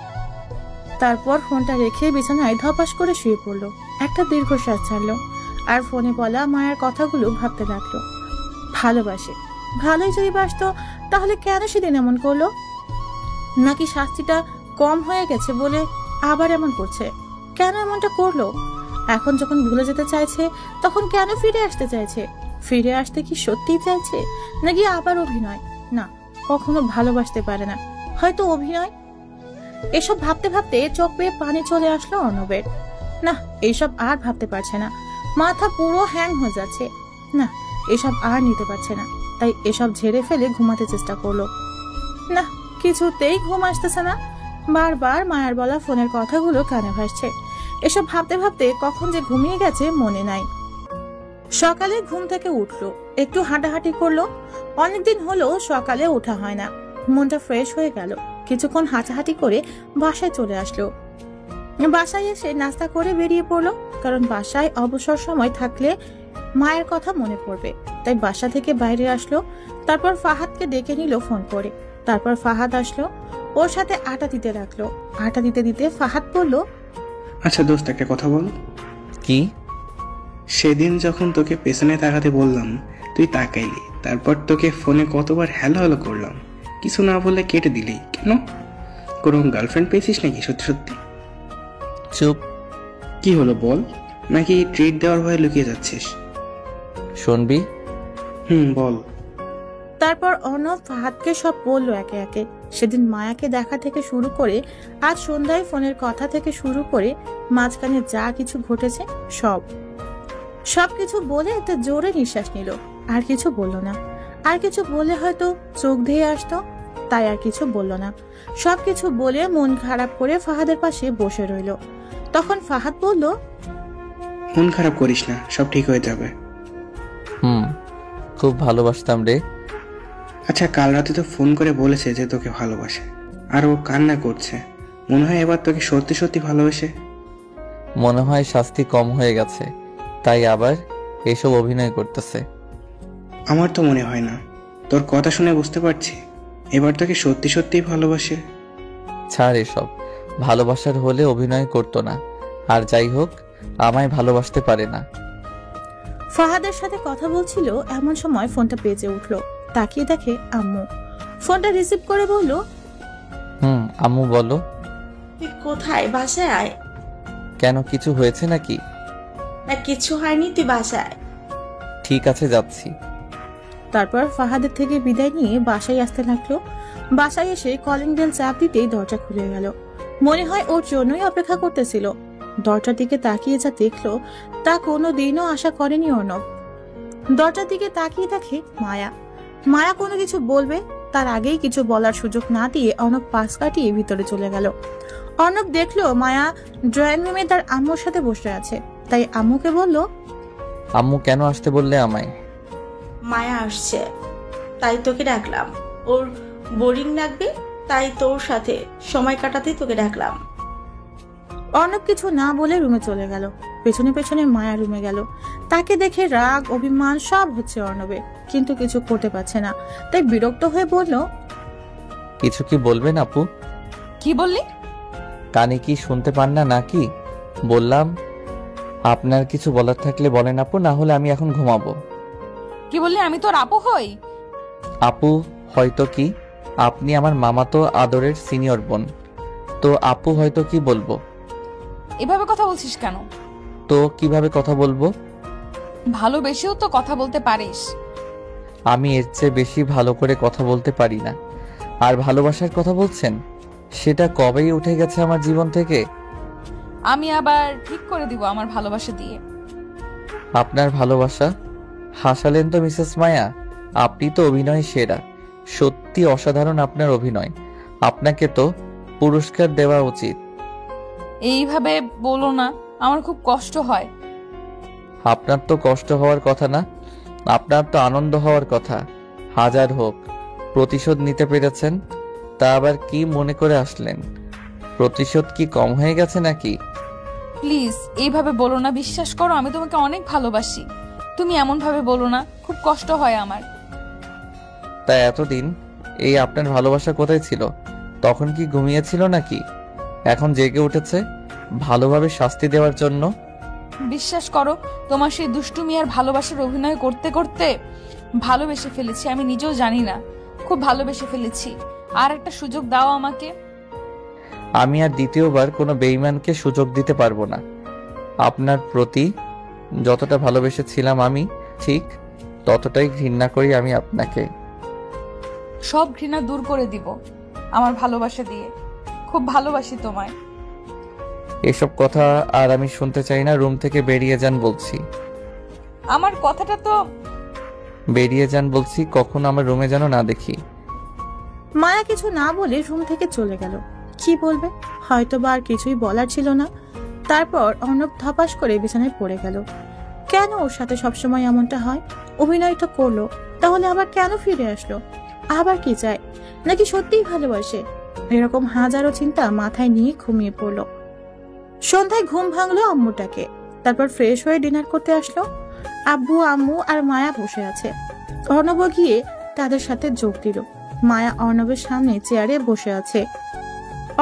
Speaker 6: তারপর ফোনটা রেখে বিছানায় ধপাস করে শুয়ে পড়লো। একটা দীর্ঘশ্বাস ছাড়লো আর ফোনে বলা মায়ের কথাগুলো ভাবতে লাগলো। ভালোবাসে, ভালোই যদি বাসতো তাহলে কেন সেদিন এমন করলো? নাকি শাস্তিটা কম হয়ে গেছে বলে আবার এমন করছে? কেন এমনটা করলো? এখন যখন ভুলে যেতে চাইছে তখন কেন ফিরে আসতে চাইছে? ফিরে আসতে কি সত্যিই চাইছে নাকি আবার অভিনয়? না, কখনো ভালোবাসতে পারে না, হয়তো অভিনয়। এসব ভাবতে ভাবতে চোখ বেয়ে পানি চলে আসলো অর্ণবের। না, এইসব আর ভাবতে পারছে না। মাথা পুরো হ্যাং হয়ে যাচ্ছে। না, এসব আর নিতে পারছে না। তাই এসব ঝেড়ে ফেলে ঘুমাতে চেষ্টা করলো। না, কিছুতেই ঘুম আসতেছে না। বারবার মায়ের বলা ফোনের কথাগুলো কানে ভাসছে। এসব ভাবতে ভাবতে কখন যে ঘুমিয়ে গেছে মনে নাই। সকালে ঘুম থেকে উঠলো, একটু হাঁটাহাঁটি করলো। অনেকদিন হলো সকালে ওঠা হয় না। মনটা ফ্রেশ হয়ে গেল। কিছুক্ষণ হাঁটাহাঁটি করে বাসায় চলে আসলো। বাসায় এসে নাস্তা করে বেরিয়ে পড়লো, কারণ বাসায় অবসর সময় থাকলে মায়ের কথা মনে পড়বে। তাই বাসা থেকে বাইরে আসলো। তারপর ফাহাদকে ডেকে নিল ফোন করে। তারপর ফাহাদ আসলো, ওর সাথে আটা দিতে রাখলো। আটা দিতে দিতে ফাহাদ বলল,
Speaker 3: আচ্ছা দোস্ত, একটা কথা বল।
Speaker 2: কি?
Speaker 3: সেদিন যখন তোকে পেছনে তাকাতে বললাম তুই তাকাইলি, তারপর তোকে ফোনে কতবার হ্যালো হ্যালো করলাম, কিছু না বলে কেটে দিলি কেন? কোনো গার্লফ্রেন্ড পেয়েছিস নাকি সত্যি সত্যি?
Speaker 2: চুপ।
Speaker 3: কি হলো বল, নাকি ট্রিট দেওয়ার ভয়ে লুকিয়ে যাচ্ছিস?
Speaker 2: শুনবি?
Speaker 3: বল।
Speaker 6: তারপর অর্ণব ফাহাদকে সব বললো একে একে। সেদিন মায়াকে দেখা থেকে শুরু করে আজ সন্ধ্যায় ফোনের কথা থেকে শুরু করে মাঝখানে যা কিছু ঘটেছে সবকিছু বলে একটা জোরে নিঃশ্বাস নিল। আর কিছু বলল না। আর কিছু বলে হয়তো চোখ ধেয়ে আসতো, তাই আর কিছু বলল না। সবকিছু বলে মন খারাপ করে ফাহাদের পাশে বসে রইল। তখন ফাহাদ বলল,
Speaker 3: মন খারাপ করিস না, সব ঠিক হয়ে যাবে।
Speaker 2: খুব ভালোবাসতাম রে।
Speaker 3: আচ্ছা, কাল রাতে তো ফোন করে বলেছে যে তোকে ভালোবাসে, আর ও কান্না করছে। মনে হয় এবার তোকে সত্যি সত্যি ভালোবাসে।
Speaker 2: মনে হয় শাস্তি কম হয়ে গেছে, তাই আবার এসব অভিনয় করতেছে।
Speaker 3: আমার তো মনে হয় না। তোর কথা শুনে বুঝতে পারছি এবার তোকে সত্যি সত্যিই ভালোবাসে।
Speaker 2: ছাড় এসব। ভালোবাসার হলে অভিনয় করতো না। আর যাই হোক, আমায় ভালোবাসতে পারে না।
Speaker 6: ফাহাদের সাথে কথা বলছিল এমন সময় ফোনটা বেজে উঠলো। তাকিয়ে দেখে আম্মু। ফোনটা রিসিভ করে বলল,
Speaker 2: আম্মু বলো।
Speaker 1: তুই কোথায়? বাসায় আয়।
Speaker 2: কেন, কিছু হয়েছে নাকি?
Speaker 1: না, কিছু হয়নি, তুই বাসায়।
Speaker 2: ঠিক আছে, যাচ্ছি।
Speaker 6: তারপর ফাহাদের থেকে বিদায় নিয়ে বাসায় আসতে লাগলো। বাসায় এসে কলিং বেল চাপ দিতেই দরজা খুলে গেল। মনে হয় ওর জন্যই অপেক্ষা করতেছিল। দরজার দিকে তাকিয়ে যা দেখলো তা কোনোদিনও আশা করেনি অর্ণব। দরজার দিকে তাকিয়ে দেখে মায়া। মায়া কোনো কিছু বলবে তার আগেই কিছু বলার সুযোগ না দিয়ে অর্ণব পাশ কাটিয়ে ভিতরে চলে গেল। অর্ণব দেখলো মায়া ড্রয়িং রুমে তার আম্মুর সাথে বসে আছে। তাই আম্মুকে বলল,
Speaker 2: আম্মু কেন আসতে বললে আমায়?
Speaker 1: মায়া আসছে, তাই তোকে ডাকলাম। ওর বোরিং লাগবে, তাই তোর সাথে সময় কাটাতেই তোকে ডাকলাম।
Speaker 6: অর্ণব কিছু না বলে রুমে চলে গেল। পেছনে পেছনে মায়া রুমে গেল। তাকে দেখে রাগ অভিমান সব হচ্ছে অর্ণবে, কিন্তু কিছু করতে পারছে না। তাই বিরক্ত হয়ে বলল,
Speaker 2: কিছু কি বলবেন আপু?
Speaker 4: কি বললি?
Speaker 2: কানে কি শুনতে পান না নাকি? বললাম আপনার কিছু বলার থাকলে বলেন আপু, না হলে আমি এখন ঘুমাবো।
Speaker 4: কি বললি? আমি তোর আপু হই?
Speaker 2: আপু হয়তো কি, আপনি আমার মামাতো আদরের সিনিয়র বোন। তো আপু হয়তো কি বলবো?
Speaker 4: এভাবে কথা বলছিস কেন?
Speaker 2: তো কিভাবে কথা বলবো?
Speaker 4: ভালোবেসেও তো কথা বলতে পারিস।
Speaker 2: আমি এর চেয়ে বেশি ভালো করে কথা বলতে পারি না। আর ভালোবাসার কথা বলছেন, সেটা কবেই উঠে গেছে আমার জীবন থেকে।
Speaker 4: আমি আবার ঠিক করে দিব আমার ভালোবাসা দিয়ে।
Speaker 2: আপনার ভালোবাসা? হাসালেন তো মিসেস মায়া, আপনি তো অভিনয় সেরা। সত্যি অসাধারণ আপনার অভিনয়। আপনাকে তো পুরস্কার দেওয়া উচিত।
Speaker 4: এইভাবে বলো না, আমার খুব কষ্ট হয়।
Speaker 2: আপনার তো কষ্ট হওয়ার কথা না, আপনার তো আনন্দ হওয়ার কথা। হাজার হোক, প্রতিশোধ নিতে পেরেছেন, তা আবার কি মনে করে আসলেন? প্রতিশোধ কি কম হয়ে গেছে নাকি?
Speaker 4: প্লিজ এইভাবে বলো না, বিশ্বাস করো আমি তোমাকে অনেক ভালোবাসি। তুমি এমন ভাবে বলো না, খুব কষ্ট হয় আমার।
Speaker 2: তা এতদিন এই আপনার ভালোবাসা কোথায় ছিল? তখন কি ঘুমিয়েছিল নাকি? এখন জেগে উঠেছে ভালোভাবে শাস্তি দেওয়ার জন্য?
Speaker 4: বিশ্বাস করো, তোমার সেই দুষ্টুমি আর ভালোবাসার অভিনয় করতে করতে ভালোবেসে ফেলেছি। আমি নিজেও জানি না, খুব ভালোবেসে ফেলেছি। আর একটা সুযোগ দাও আমাকে।
Speaker 2: আমি আর দ্বিতীয়বার কোনো বেঈমানকে সুযোগ দিতে পারবো না। আপনার প্রতি যতটা ভালোবেসেছিলাম আমি, ঠিক ততটাই ঘৃণা করি আমি আপনাকে।
Speaker 4: সব ঘৃণা দূর করে দিব আমার ভালোবাসা দিয়ে। খুব ভালোবাসি তোমায়।
Speaker 2: এসব কথা আর আমি শুনতে চাই না। রুম থেকে বেরিয়ে যান বলছি।
Speaker 4: আমার কথাটা তো।
Speaker 2: বেরিয়ে যান বলছি, কখনো আমার রুমে যেন না দেখি।
Speaker 6: মায়া কিছু না বলে রুম থেকে চলে গেল। কি বলবে, হয়তো বা আর কিছুই বলার ছিল না। তারপর অর্ণব ধপাস করে বিছানায় পড়ে গেল। কেন ওর সাথে সবসময় এমনটা হয়? অভিনয় তো করলো, তাহলে আবার কেন ফিরে আসলো? আবার কি চায়? নাকি সত্যিই ভালোবাসে? এরকম হাজারো চিন্তা মাথায় নিয়ে ঘুমিয়ে পড়লো। সন্ধ্যায় ঘুম ভাঙলো আম্মুটাকে। তারপর ফ্রেশ হয়ে ডিনার করতে আসলো। আব্বু, আম্মু আর মায়া বসে আছে। অর্ণব গিয়ে তাদের সাথে যোগ দিল। মায়া অর্ণবের সামনে চেয়ারে বসে আছে।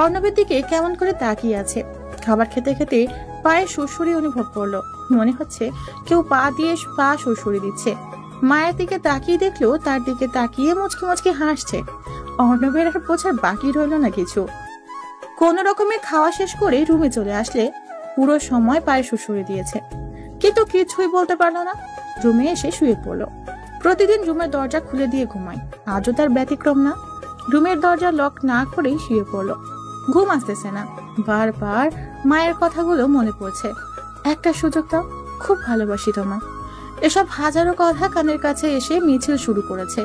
Speaker 6: অর্ণবের দিকে কেমন করে তাকিয়ে আছে। খাবার খেতে খেতে পায়ে সুরসুরি অনুভব করলো। মনে হচ্ছে কেউ পা দিয়ে পা সুরসুরি দিচ্ছে। মায়ের দিকে তাকিয়ে দেখলো তার দিকে তাকিয়ে মুচকি মুচকি হাসছে। অর্ণবের আর বোঝার বাকি রইলো না কিছু। কোন রকমে খাওয়া শেষ করে রুমে চলে আসলে পুরো সময় পায়ে সুরসুরি দিয়েছে, কিন্তু কিছুই বলতে পারলো না। রুমে এসে শুয়ে পড়লো। প্রতিদিন রুমের দরজা খুলে দিয়ে ঘুমায়, আজও তার ব্যতিক্রম না। রুমের দরজা লক না করেই শুয়ে পড়লো। ঘুম আসতেছে না, বারবার মায়ের কথাগুলো মনে পড়ছে। একটা সুযোগ দাও, খুব ভালোবাসি তোমায়। এসব হাজারো কথা কানের কাছে এসে মিছিল শুরু করেছে।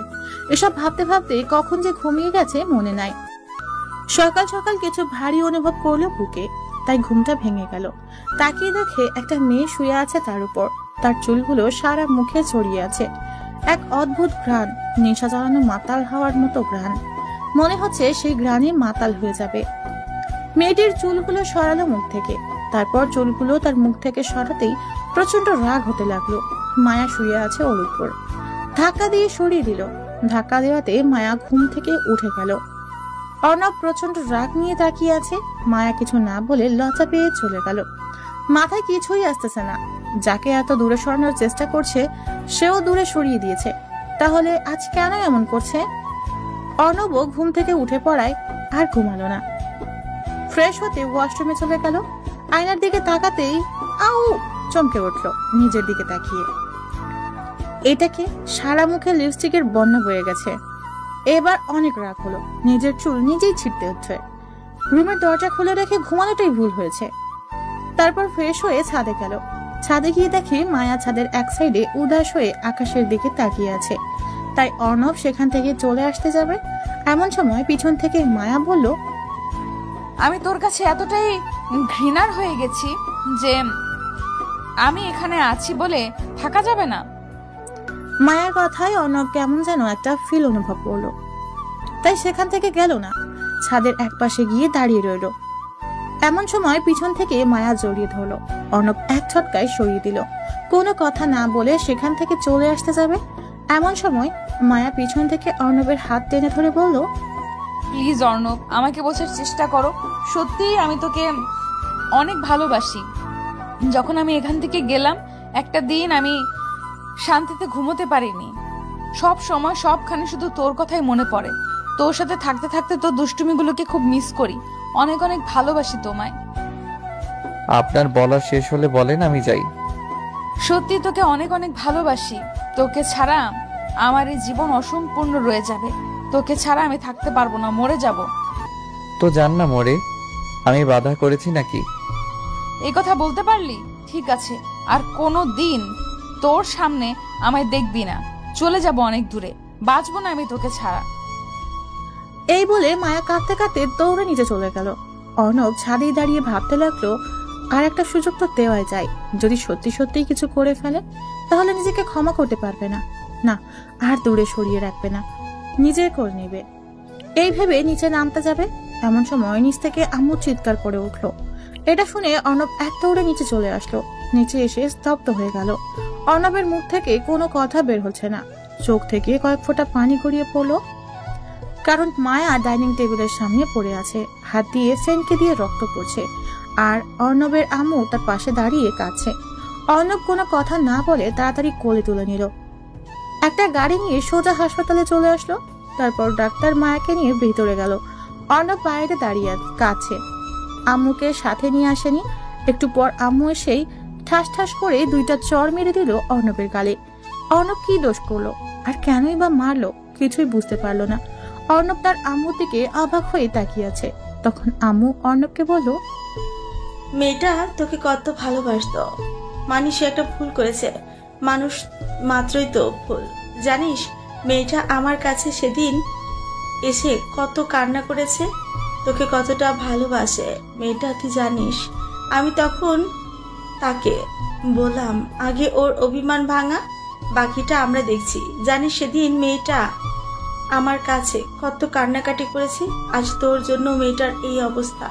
Speaker 6: এসব ভাবতে ভাবতে কখন যে ঘুমিয়ে গেছে মনে নাই। সকাল সকাল কিছু ভারী অনুভব করলো বুকে, তাই ঘুমটা ভেঙে গেল। তাকিয়ে দেখে একটা মেয়ে শুয়ে আছে তার উপর। তার চুলগুলো সারা মুখে ছড়িয়ে আছে। এক অদ্ভুত ঘ্রাণ, নেশা জড়ানো মাতাল হওয়ার মতো ঘ্রাণ। মনে হচ্ছে সেই ঘ্রাণে মাতাল হয়ে যাবে। মেয়েটির চুলগুলো সরালো মুখ থেকে। তারপর চুলগুলো তার মুখ থেকে সরাতেই প্রচন্ড রাগ হতে লাগলো। মায়া শুয়ে আছে ওর উপর। ধাক্কা দিয়ে সরিয়ে দিল। ধাক্কা দেওয়াতে মায়া ঘুম থেকে উঠে গেল। অর্ণব প্রচন্ড রাগ নিয়ে তাকিয়ে আছে। মায়া কিছু না বলে লজ্জা পেয়ে চলে গেল। মাথায় কিছুই আসতেছে না। যাকে এত দূরে সরানোর চেষ্টা করছে সেও দূরে সরিয়ে দিয়েছে। তাহলে আজ কেন এমন করছে? অর্ণবও ঘুম থেকে উঠে পড়ায় আর ঘুমালো না। ফ্রেশ হতে ওয়াশরুমে চলে গেল। আয়নার দিকে তাকাতেই আউ চমকে উঠল নিজের দিকে তাকিয়ে। এটাকে সারা মুখে লিপস্টিকের বন্যা বয়ে গেছে। এবার অনেক রাগ হলো। নিজের চুল নিজেই ছিঁড়তে হচ্ছে। রুমের দরজা খুলে রেখে ঘুমানোটাই ভুল হয়েছে। তারপর ফ্রেশ হয়ে ছাদে গেল। ছাদে গিয়ে দেখে মায়া ছাদের এক সাইডে উদাস হয়ে আকাশের দিকে তাকিয়ে আছে। তাই অর্ণব সেখান থেকে চলে আসতে যাবে, এমন সময় পিছন থেকে মায়া বলল,
Speaker 4: আমি তোর কাছে এতটাই ঘৃণার হয়ে গেছি যে আমি এখানে আছি বলে থাকা যাবে না।
Speaker 6: মায়ার কথায় অর্ণব কেমন যেন একটা ফিল অনুভব করলো। তাই সেখান থেকে গেল না, ছাদের এক পাশে গিয়ে দাঁড়িয়ে রইল। এমন সময় পিছন থেকে মায়া জড়িয়ে ধরলো। অর্ণব এক ঝটকায় সরিয়ে দিল। কোনো কথা না বলে সেখান থেকে চলে আসতে যাবে, এমন সময় মায়া পিছন থেকে অর্ণবের হাত টেনে ধরে বলল,
Speaker 4: প্লিজ অর্ণব, আমাকে বোঝার চেষ্টা করো। সত্যিই আমি তোকে অনেক ভালোবাসি। যখন আমি এখান থেকে গেলাম একটা দিন আমি শান্তিতে ঘুমোতে পারিনি। সব সময় সবখানে শুধু তোর কথাই মনে পড়ে। তোর সাথে থাকতে থাকতে তোর দুষ্টুমিগুলোকে খুব মিস করি। অনেক অনেক ভালোবাসি তোমায়।
Speaker 2: আপনার বলা শেষ হলে বলেন, আমি যাই।
Speaker 4: সত্যি তোকে অনেক অনেক ভালোবাসি। তোকে ছাড়া আমার এই জীবন অসম্পূর্ণ রয়ে যাবে। তোকে ছাড়া আমি থাকতে পারবো না, মরে যাব।
Speaker 2: তো জান না মরে, আমি বাধা করেছি নাকি?
Speaker 4: এই কথা বলতে পারলি? ঠিক আছে, আর কোনো দিন তোর সামনে আমায় দেখবি না। চলে যাব অনেক দূরে, বাঁচবো না আমি তোকে ছাড়া।
Speaker 6: এই বলে মায়া কাঁদতে কাঁদতে দৌড়ে নিচে চলে গেল। অর্ণব ছাদেই দাঁড়িয়ে ভাবতে লাগলো, আর একটা সুযোগ তো দেওয়াই যায়। যদি সত্যি সত্যিই কিছু করে ফেলে তাহলে নিজেকে ক্ষমা করতে পারবে না, না আর দূরে সরিয়ে রাখবে না, নিজে করে নেবে। এই ভেবে নিচে নামতে যাবে, এমন সময় নিচ থেকে আম্মু চিৎকার করে উঠলো। এটা শুনে অর্ণব এক দৌড়ে নিচে চলে আসলো। নিচে এসে স্তব্ধ হয়ে গেল। অর্ণবের মুখ থেকে কোনো কথা বের হচ্ছে না, চোখ থেকে কয়েক ফোঁটা পানি গড়িয়ে পড়লো। কারণ মায়া ডাইনিং টেবিলের সামনে পড়ে আছে, হাত দিয়ে ফেনকে দিয়ে রক্ত পড়ছে, আর অর্ণবের আম্মু তার পাশে দাঁড়িয়ে কাঁদছে। অর্ণব কোনো কথা না বলে তাড়াতাড়ি কোলে তুলে নিল। একটা গাড়ি নিয়ে সোজা হাসপাতালে চলে আসলো। তারপর ডাক্তার মায়াকে নিয়ে ভিতরে গেল। অর্ণব বাইরে দাঁড়িয়ে কাঁদছে, আম্মুকে সাথে নিয়ে আসেনি। একটু পর আম্মু এসেই ঠাস ঠাস করে 2টা চড় মেরে দিল অর্ণবের গালে। অর্ণব কি দোষ করলো আর কেনই বা মারলো কিছুই বুঝতে পারলো না। অর্ণব তার আম্মুর দিকে অবাক হয়ে তাকিয়ে আছে। তখন আম্মু অর্ণবকে বলল,
Speaker 1: মেয়েটা তোকে কত ভালোবাসতো, মানিস সে একটা ভুল করেছে, মানুষ মাত্রই তো ভুল। জানিস মেয়েটা আমার কাছে সেদিন এসে কত কান্না করেছে, তোকে কতটা ভালোবাসে মেয়েটা তুই জানিস। আমি তখন তাকে বললাম আগে ওর অভিমান ভাঙা, বাকিটা আমরা দেখছি। জানিস সেদিন মেয়েটা আমার কাছে কত কান্নাকাটি করেছে। আজ তোর জন্য মেয়েটার এই অবস্থা।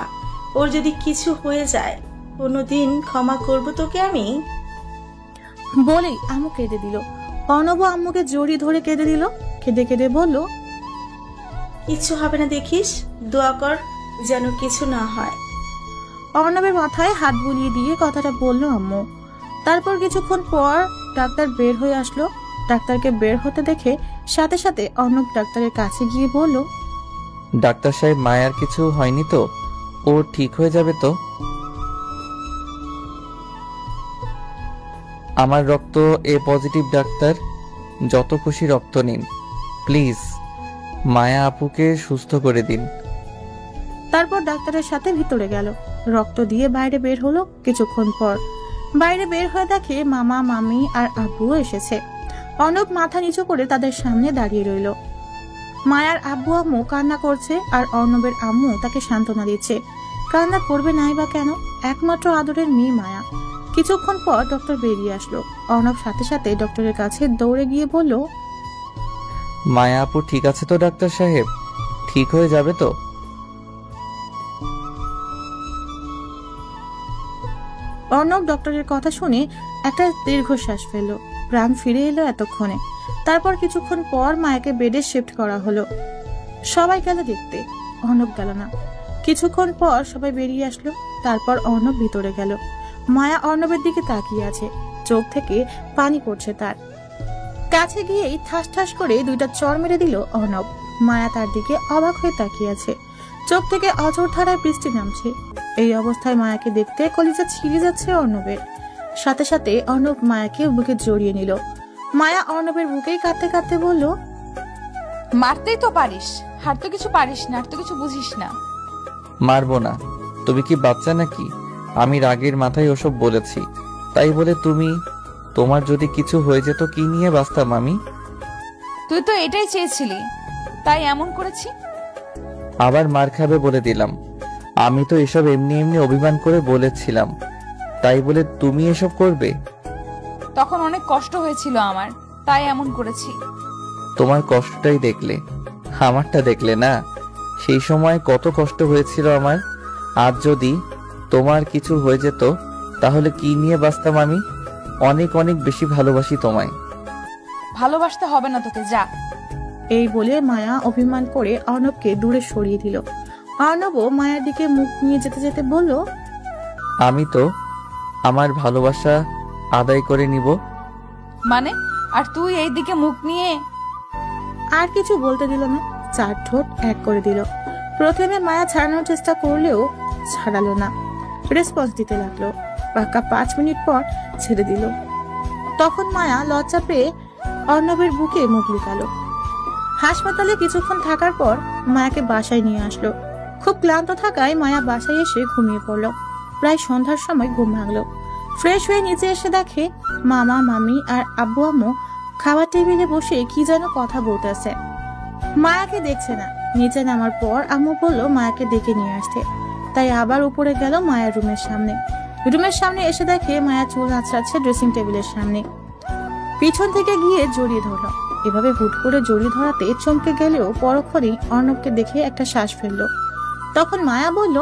Speaker 1: ওর যদি কিছু হয়ে যায় কোনোদিন ক্ষমা করব তোকে আমি।
Speaker 6: বলেই আম্মু কেঁদে দিল। অর্ণব আম্মুকে জড়িয়ে ধরে কেঁদে দিল। কেঁদে কেঁদে বলল,
Speaker 1: কিছু হবে না দেখিস, দোয়া কর যেন কিছু না হয়।
Speaker 6: অর্ণবের মাথায় হাত বুলিয়ে দিয়ে কথাটা বলল আম্মু। তারপর কিছুক্ষণ পর ডাক্তার বের হয়ে আসলো। ডাক্তারকে বের হতে দেখে সাথে সাথে অর্ণব ডাক্তারের কাছে গিয়ে বলল,
Speaker 2: ডাক্তার সাহেব, মায়ার কিছু হয়নি তো? ও ঠিক হয়ে যাবে তো? আমার রক্ত এ পজিটিভ ডাক্তার, যত খুশি রক্ত নিন প্লিজ, মায়া আপুকে সুস্থ করে দিন।
Speaker 6: তারপর ডাক্তারের সাথে ভিতরে গেল। রক্ত দিয়ে বাইরে বের হলো। কিছুক্ষণ পর বাইরে বের হয়ে দেখে মামা মামি আর আব্বুও এসেছে। অর্ণব মাথা নিচু করে তাদের সামনে দাঁড়িয়ে রইল। মায়ার আব্বু আম্মু কান্না করছে আর অর্ণবের আম্মু তাকে সান্ত্বনা দিচ্ছে। কান্না করবে নাই বা কেন, একমাত্র আদরের মেয়ে মায়া। কিছুক্ষণ পর ডক্টর বেরিয়ে আসলো। অর্ণব সাথে সাথে ডক্টরের কাছে দৌড়ে গিয়ে বলল,
Speaker 2: মায়া আপু ঠিক আছে তো ডাক্তার সাহেব? ঠিক হয়ে যাবে তো?
Speaker 6: অর্ণব ডক্টরের কথা শুনে একটা দীর্ঘশ্বাস ফেলল। প্রাণ ফিরে এলো এতক্ষণে। তারপর কিছুক্ষণ পর মায়াকে বেডে শিফট করা হলো। সবাই গেল দেখতে, অর্ণব গেল না। কিছুক্ষণ পর সবাই বেরিয়ে আসলো। তারপর অর্ণব ভিতরে গেল। মায়া অর্ণবের দিকে তাকিয়ে আছে, চোখ থেকে পানি পড়ছে তার। কাছে গিয়েই ঠাস ঠাস করে 2টা চড় মেরে দিল অর্ণব। মায়া তার দিকে অবাক হয়ে তাকিয়ে আছে, চোখ থেকে অঝোর ধারায় বৃষ্টি নামছে। এই অবস্থায় মায়াকে দেখতে কলিজা ছিঁড়ে যাচ্ছে অর্ণবের। সাথে সাথে অর্ণব মায়াকে বুকে জড়িয়ে নিল। মায়া অর্ণবের বুকেই কাঁদতে কাঁদতে বলল,
Speaker 4: মারতেই তো পারিস, আর তো কিছু পারিস না, আর তো কিছু বুঝিস না।
Speaker 2: মারবো না? তুমি কি বাচ্চা নাকি? আমি রাগের মাথায় ওসব বলেছি, তাই বলে তুমি, তোমার যদি কিছু হয়ে যেত কি নিয়ে বাঁচতাম আমি?
Speaker 4: তুই তো এটাই চেয়েছিলি, তাই এমন করেছি।
Speaker 2: আবার মার খাবে বলে দিলাম? আমি তো এসব এমনি এমনি অভিমান করে বলেছিলাম, তাই বলে তুমি এসব করবে?
Speaker 4: তখন অনেক কষ্ট হয়েছিল আমার, তাই এমন করেছি।
Speaker 2: তোমার কষ্টটাই দেখলে, আমারটা দেখলে না। সেই সময় কত কষ্ট হয়েছিল আমার। আজ যদি তোমার কিছু হয়ে যেত তাহলে কি নিয়ে বাঁচতাম আমি? অনেক অনেক বেশি ভালোবাসি তোমায়।
Speaker 4: ভালোবাসতে হবে না তোকে, যা।
Speaker 6: এই বলে মায়া অভিমান করে অর্ণবকে দূরে সরিয়ে দিল। অর্ণবও মায়ার দিকে মুখ নিয়ে যেতে যেতে বলল,
Speaker 2: আমি তো আমার ভালোবাসা আদায় করে নিব।
Speaker 4: মানে? আর তুই এই দিকে মুখ নিয়ে?
Speaker 6: আর কিছু বলতে দিল না, 4 ঠোঁট এক করে দিল। প্রথমে মায়া ছাড়ানোর চেষ্টা করলেও ছাড়ালো না, রেসপন্স দিতে লাগলো। পাক্কা 5 মিনিট পর ছেড়ে দিল। তখন মায়া লজ্জা পেয়ে অর্ণবের বুকে মুখ লুকালো। হাসপাতালে কিছুক্ষণ থাকার পর মায়াকে বাসায় নিয়ে আসলো। খুব ক্লান্ত থাকায় মায়া বাসায় এসে ঘুমিয়ে পড়ল। প্রায় সন্ধ্যার সময় ঘুম ভাঙলো। ফ্রেশ হয়ে নিচে এসে দেখে মামা মামি আর আব্বু আম্মু খাবার টেবিলে বসে কি যেন কথা বলতেছে। মায়াকে দেখছে না। নিচে নামার পর আম্মু বলল মায়াকে ডেকে নিয়ে আসতে, তাই আবার উপরে গেল মায়ার রুমের সামনে। রুমের সামনে এসে দেখে মায়া চুল আঁচড়াচ্ছে ড্রেসিং টেবিলের সামনে। পিছন থেকে গিয়ে জড়িয়ে ধরলো। এভাবে হুট করে জড়িয়ে ধরাতে চমকে গেলেও পরক্ষণেই অর্ণবকে দেখে একটা শ্বাস ফেললো। তখন মায়া বলল,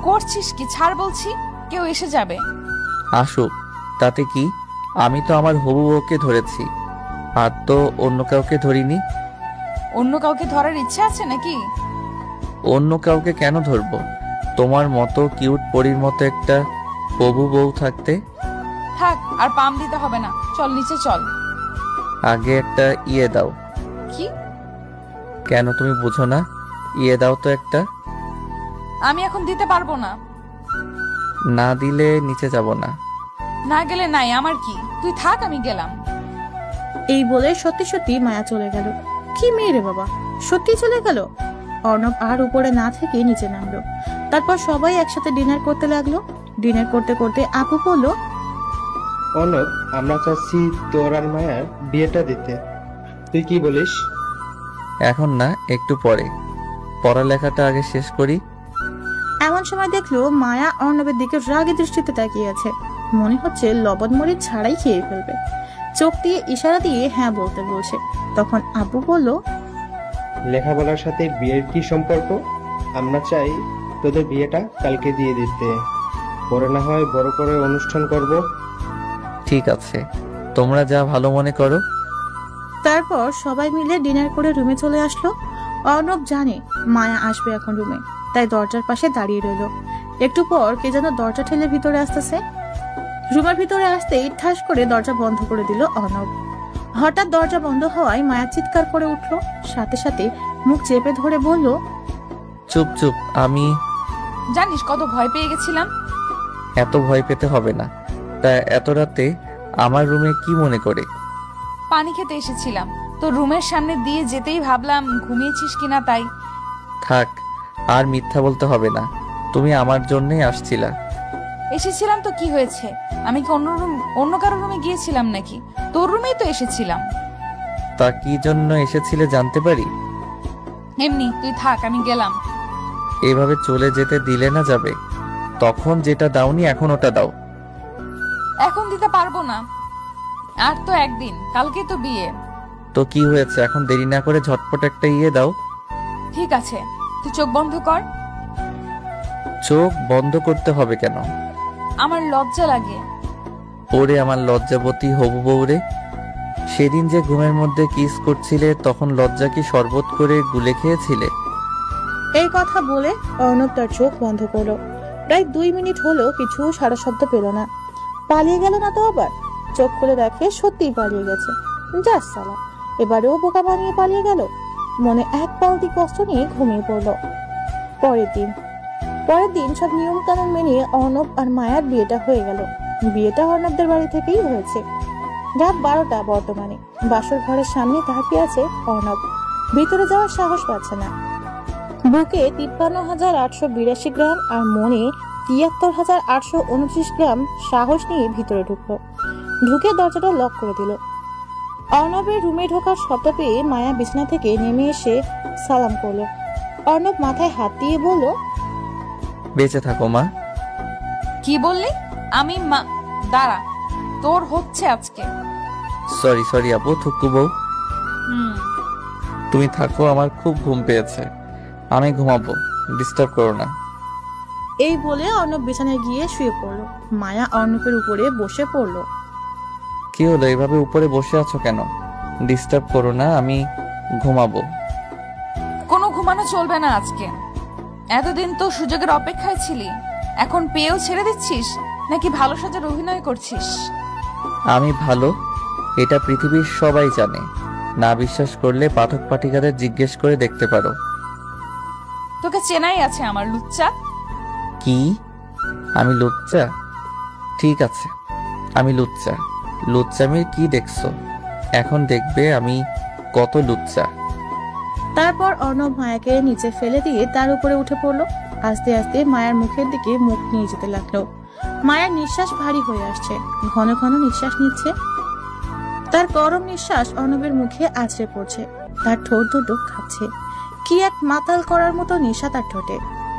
Speaker 4: করছিস কি? ছাড় বলছি, কেউ এসে যাবে।
Speaker 2: আসুক, তাতে কি? আমি তো আমার হবু বউকে ধরেছি, আর তো অন্য কাউকে ধরিনি।
Speaker 4: অন্য কাউকে ধরার ইচ্ছা আছে নাকি?
Speaker 2: অন্য কাউকে কেন ধরবো? তোমার মতো কিউট পরীর মতো একটা হবু বউ থাকতে।
Speaker 4: থাক, আর পাম দিতে হবে না, চল নিচে চল।
Speaker 2: আগে একটা ইয়ে দাও।
Speaker 4: কি?
Speaker 2: কেন তুমি বুঝো না? ইয়ে দাও তো একটা।
Speaker 4: আমি এখন দিতে পারবো না।
Speaker 2: না দিলে নিচে যাব না।
Speaker 4: না গেলে নাই, আমার কি? তুই থাক, আমি গেলাম।
Speaker 6: এই বলে সত্যি সত্যি মায়া চলে গেল। কি মেয়ে রে বাবা, সত্যি চলে গেল। অর্ণব আর উপরে না থেকে নিচে নামলো। তারপর সবাই একসাথে ডিনার করতে লাগলো। ডিনার করতে করতে আপু বলল,
Speaker 7: অনব, আমরা চাচ্ছি তোর আর মায়ার বিয়েটা দিতে, তুই কি বলিস?
Speaker 2: এখন না, একটু পরে। পড়ালেখাটা আগে শেষ করি।
Speaker 6: এমন সময় দেখলো মায়া অর্ণবের দিকে রাগী দৃষ্টিতে তাকিয়ে আছে। মনে হচ্ছে লবণ মরিচ ছাড়াই খেয়ে ফেলবে। চোখ দিয়ে ইশারা দিয়ে হ্যাঁ বলতে বলছে। তখন আপু বলল,
Speaker 7: লেখাপড়ার সাথে বিয়ের কি সম্পর্ক? আমরা চাই তোদের বিয়েটা কালকে দিয়ে দিতে, পরে না হয় বড় করে অনুষ্ঠান করব।
Speaker 2: ঠিক আছে, তোমরা যা ভালো মনে করো।
Speaker 6: তারপর সবাই মিলে ডিনার করে রুমে চলে আসলো। অর্ণব জানে মায়া আসবে এখন রুমে, তাই দরজার পাশে দাঁড়িয়ে রইল। একটু পর কে যেন দরজা ঠেলে ভিতরে আসতেছে। রুমের ভিতরে আসতেই ঠাস করে দরজা বন্ধ করে দিল অর্ণব। হঠাৎ দরজা বন্ধ হওয়ায় মায়া চিৎকার করে উঠল। সাথে সাথে মুখ চেপে ধরে বলল,
Speaker 2: চুপ চুপ। আমি
Speaker 4: জানিস কত ভয় পেয়ে গেছিলাম।
Speaker 2: এত ভয় পেতে হবে না। তা এত রাতে আমার রুমে কি মনে করে?
Speaker 4: পানি খেতে এসেছিলাম, তো রুমের সামনে দিয়ে যেতেই ভাবলাম ঘুমিয়েছিস কিনা, তাই।
Speaker 2: থাক, আর মিথ্যা বলতে হবে না। তুমি আমার জন্যই আসছিলা।
Speaker 4: এসেছিলাম তো কি হয়েছে? আমি কি অন্য কারোর রুমে গিয়েছিলাম নাকি? তোর রুমেই তো এসেছিলাম।
Speaker 2: তা কি জন্য এসেছিলে জানতে পারি?
Speaker 4: এমনি, তুই থাক, আমি গেলাম।
Speaker 2: এভাবে চলে যেতে দিলে না যাবে। তখন যেটা দাওনি এখন ওটা দাও।
Speaker 4: এখন দিতে পারবো না, আর তো একদিন, কালকে তো বিয়ে।
Speaker 2: তো কি হয়েছে? এখন দেরি না করে ঝটপট একটা ইয়ে দাও।
Speaker 4: ঠিক আছে, তুই চোখ বন্ধ কর।
Speaker 2: চোখ বন্ধ করতে হবে কেন?
Speaker 4: আমার লজ্জা লাগে।
Speaker 2: ওরে আমার লজ্জাবতী হবু বউরে, সেদিন যে ঘুমের মধ্যে কিস করছিলে তখন লজ্জা কি শরবত করে গুলে খেয়েছিলে?
Speaker 6: এই কথা বলে অর্ণব তার চোখ বন্ধ করলো। প্রায় 2 মিনিট হলো কিছু সারা শব্দ পেল না। পালিয়ে গেল না তো আবার? চোখ খুলে দেখে সত্যিই পালিয়ে গেছে। যাস সালা, এবারেও বোকা বানিয়ে পালিয়ে গেল। মনে এক পালটি কষ্ট নিয়ে ঘুমিয়ে পড়লো। পরের দিন সব নিয়ম কানুন মেনে অর্ণব আর মায়ার বিয়েটা হয়ে গেল। বিয়েটা অর্ণবদের বাড়ি থেকেই হয়েছে। রাত 12টা বর্তমানে। বাসর ঘরের সামনে তাকিয়ে আছে অর্ণব। ভিতরে যাওয়ার সাহস পাচ্ছে না। বুকে 53,882 গ্রাম আর মনে 73,829 গ্রাম সাহস নিয়ে ভিতরে ঢুকলো। ঢুকে দরজাটা লক করে দিল। অর্ণবের রুমে ঢোকার শব্দ পেয়ে মায়া বিছানা থেকে নেমে এসে সালাম করলো। অর্ণব মাথায় হাত দিয়ে বলল,
Speaker 2: বেঁচে থাকো মা।
Speaker 4: কি বললি? আমি দাঁড়া, তোর হচ্ছে আজকে।
Speaker 2: সরি আপু, থুকু বউ। তুমি থাকো, আমার খুব ঘুম পেয়েছে। আমি ঘুমাবো, ডিস্টার্ব করো না।
Speaker 6: এই বলে অর্ণব বিছানায় গিয়ে শুয়ে পড়লো। মায়া অর্ণবের উপরে বসে পড়লো।
Speaker 2: কি হলো, এভাবে উপরে বসে আছো কেন? ডিস্টার্ব করো না, আমি ঘুমাবো।
Speaker 4: কোনো ঘুমানো চলবে না আজকে। এতদিন তো সুযোগের অপেক্ষায় ছিলি, এখন পেয়েও ছেড়ে দিচ্ছিস নাকি ভালো সাজার অভিনয় করছিস?
Speaker 2: আমি ভালো, এটা পৃথিবীর সবাই জানে। না বিশ্বাস করলে পাঠক পাঠিকাদের জিজ্ঞেস করে দেখতে পারো।
Speaker 4: তোকে চেনাই আছে আমার লুচ্চা।
Speaker 2: কি? আমি লুচ্চা? ঠিক আছে, আমি লুচ্চা। লুচ্চামির কি দেখছো? এখন দেখবে আমি কত লুচ্চা।
Speaker 6: তারপর অর্ণব মায়াকে নিচে ফেলে দিয়ে তার উপরে উঠে পড়লো। আস্তে আস্তে মায়ার মুখের দিকে মুখ নিয়ে যেতে লাগলো। মায়ের নিঃশ্বাস ভারী হয়ে আসছে, ঘন ঘন নিঃশ্বাস নিচ্ছে। তার গরম নিঃশ্বাস অর্ণবের মুখে আছড়ে পড়ছে, তার ঠোঁট দুটো কাঁপছে। কি এক মাতাল করার মতো নেশা তার ঠোঁটে।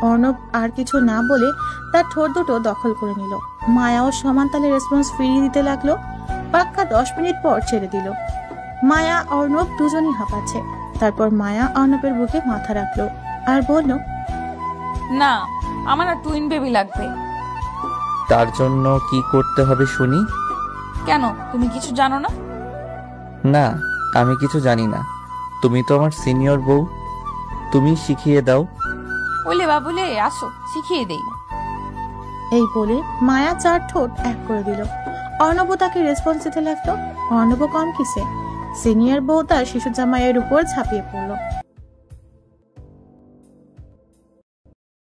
Speaker 6: অর্ণব আর কিছু না বলে তার ঠোঁট দুটো দখল করে নিল। মায়াও সমান তালে রেসপন্স ফিরিয়ে দিতে লাগলো। পাক্কা 10 মিনিট পর ছেড়ে দিল। মায়া অর্ণব দুজনই হাঁপাচ্ছে। তারপর মায়া অর্ণবের বুকে মাথা রাখলো আর বলল,
Speaker 4: না, আমার না টুইন বেবি লাগবে।
Speaker 2: তার জন্য কি করতে হবে শুনি?
Speaker 4: কেন, তুমি কিছু জানো না?
Speaker 2: না, আমি কিছু জানি না। তুমি তো আমার সিনিয়র বউ, তুমি শিখিয়ে দাও।
Speaker 4: বলে বাবুলে আসো, শিখিয়ে দেই।
Speaker 6: এই বলে মায়া 4 ঠোঁট এক করে দিল। অর্ণব তাকে রেসপন্স দিতে লাগলো। অর্ণব কম কিসে, সিনিয়র বউ তার শিশু জামাইয়ের উপর ঝাঁপিয়ে পড়লো।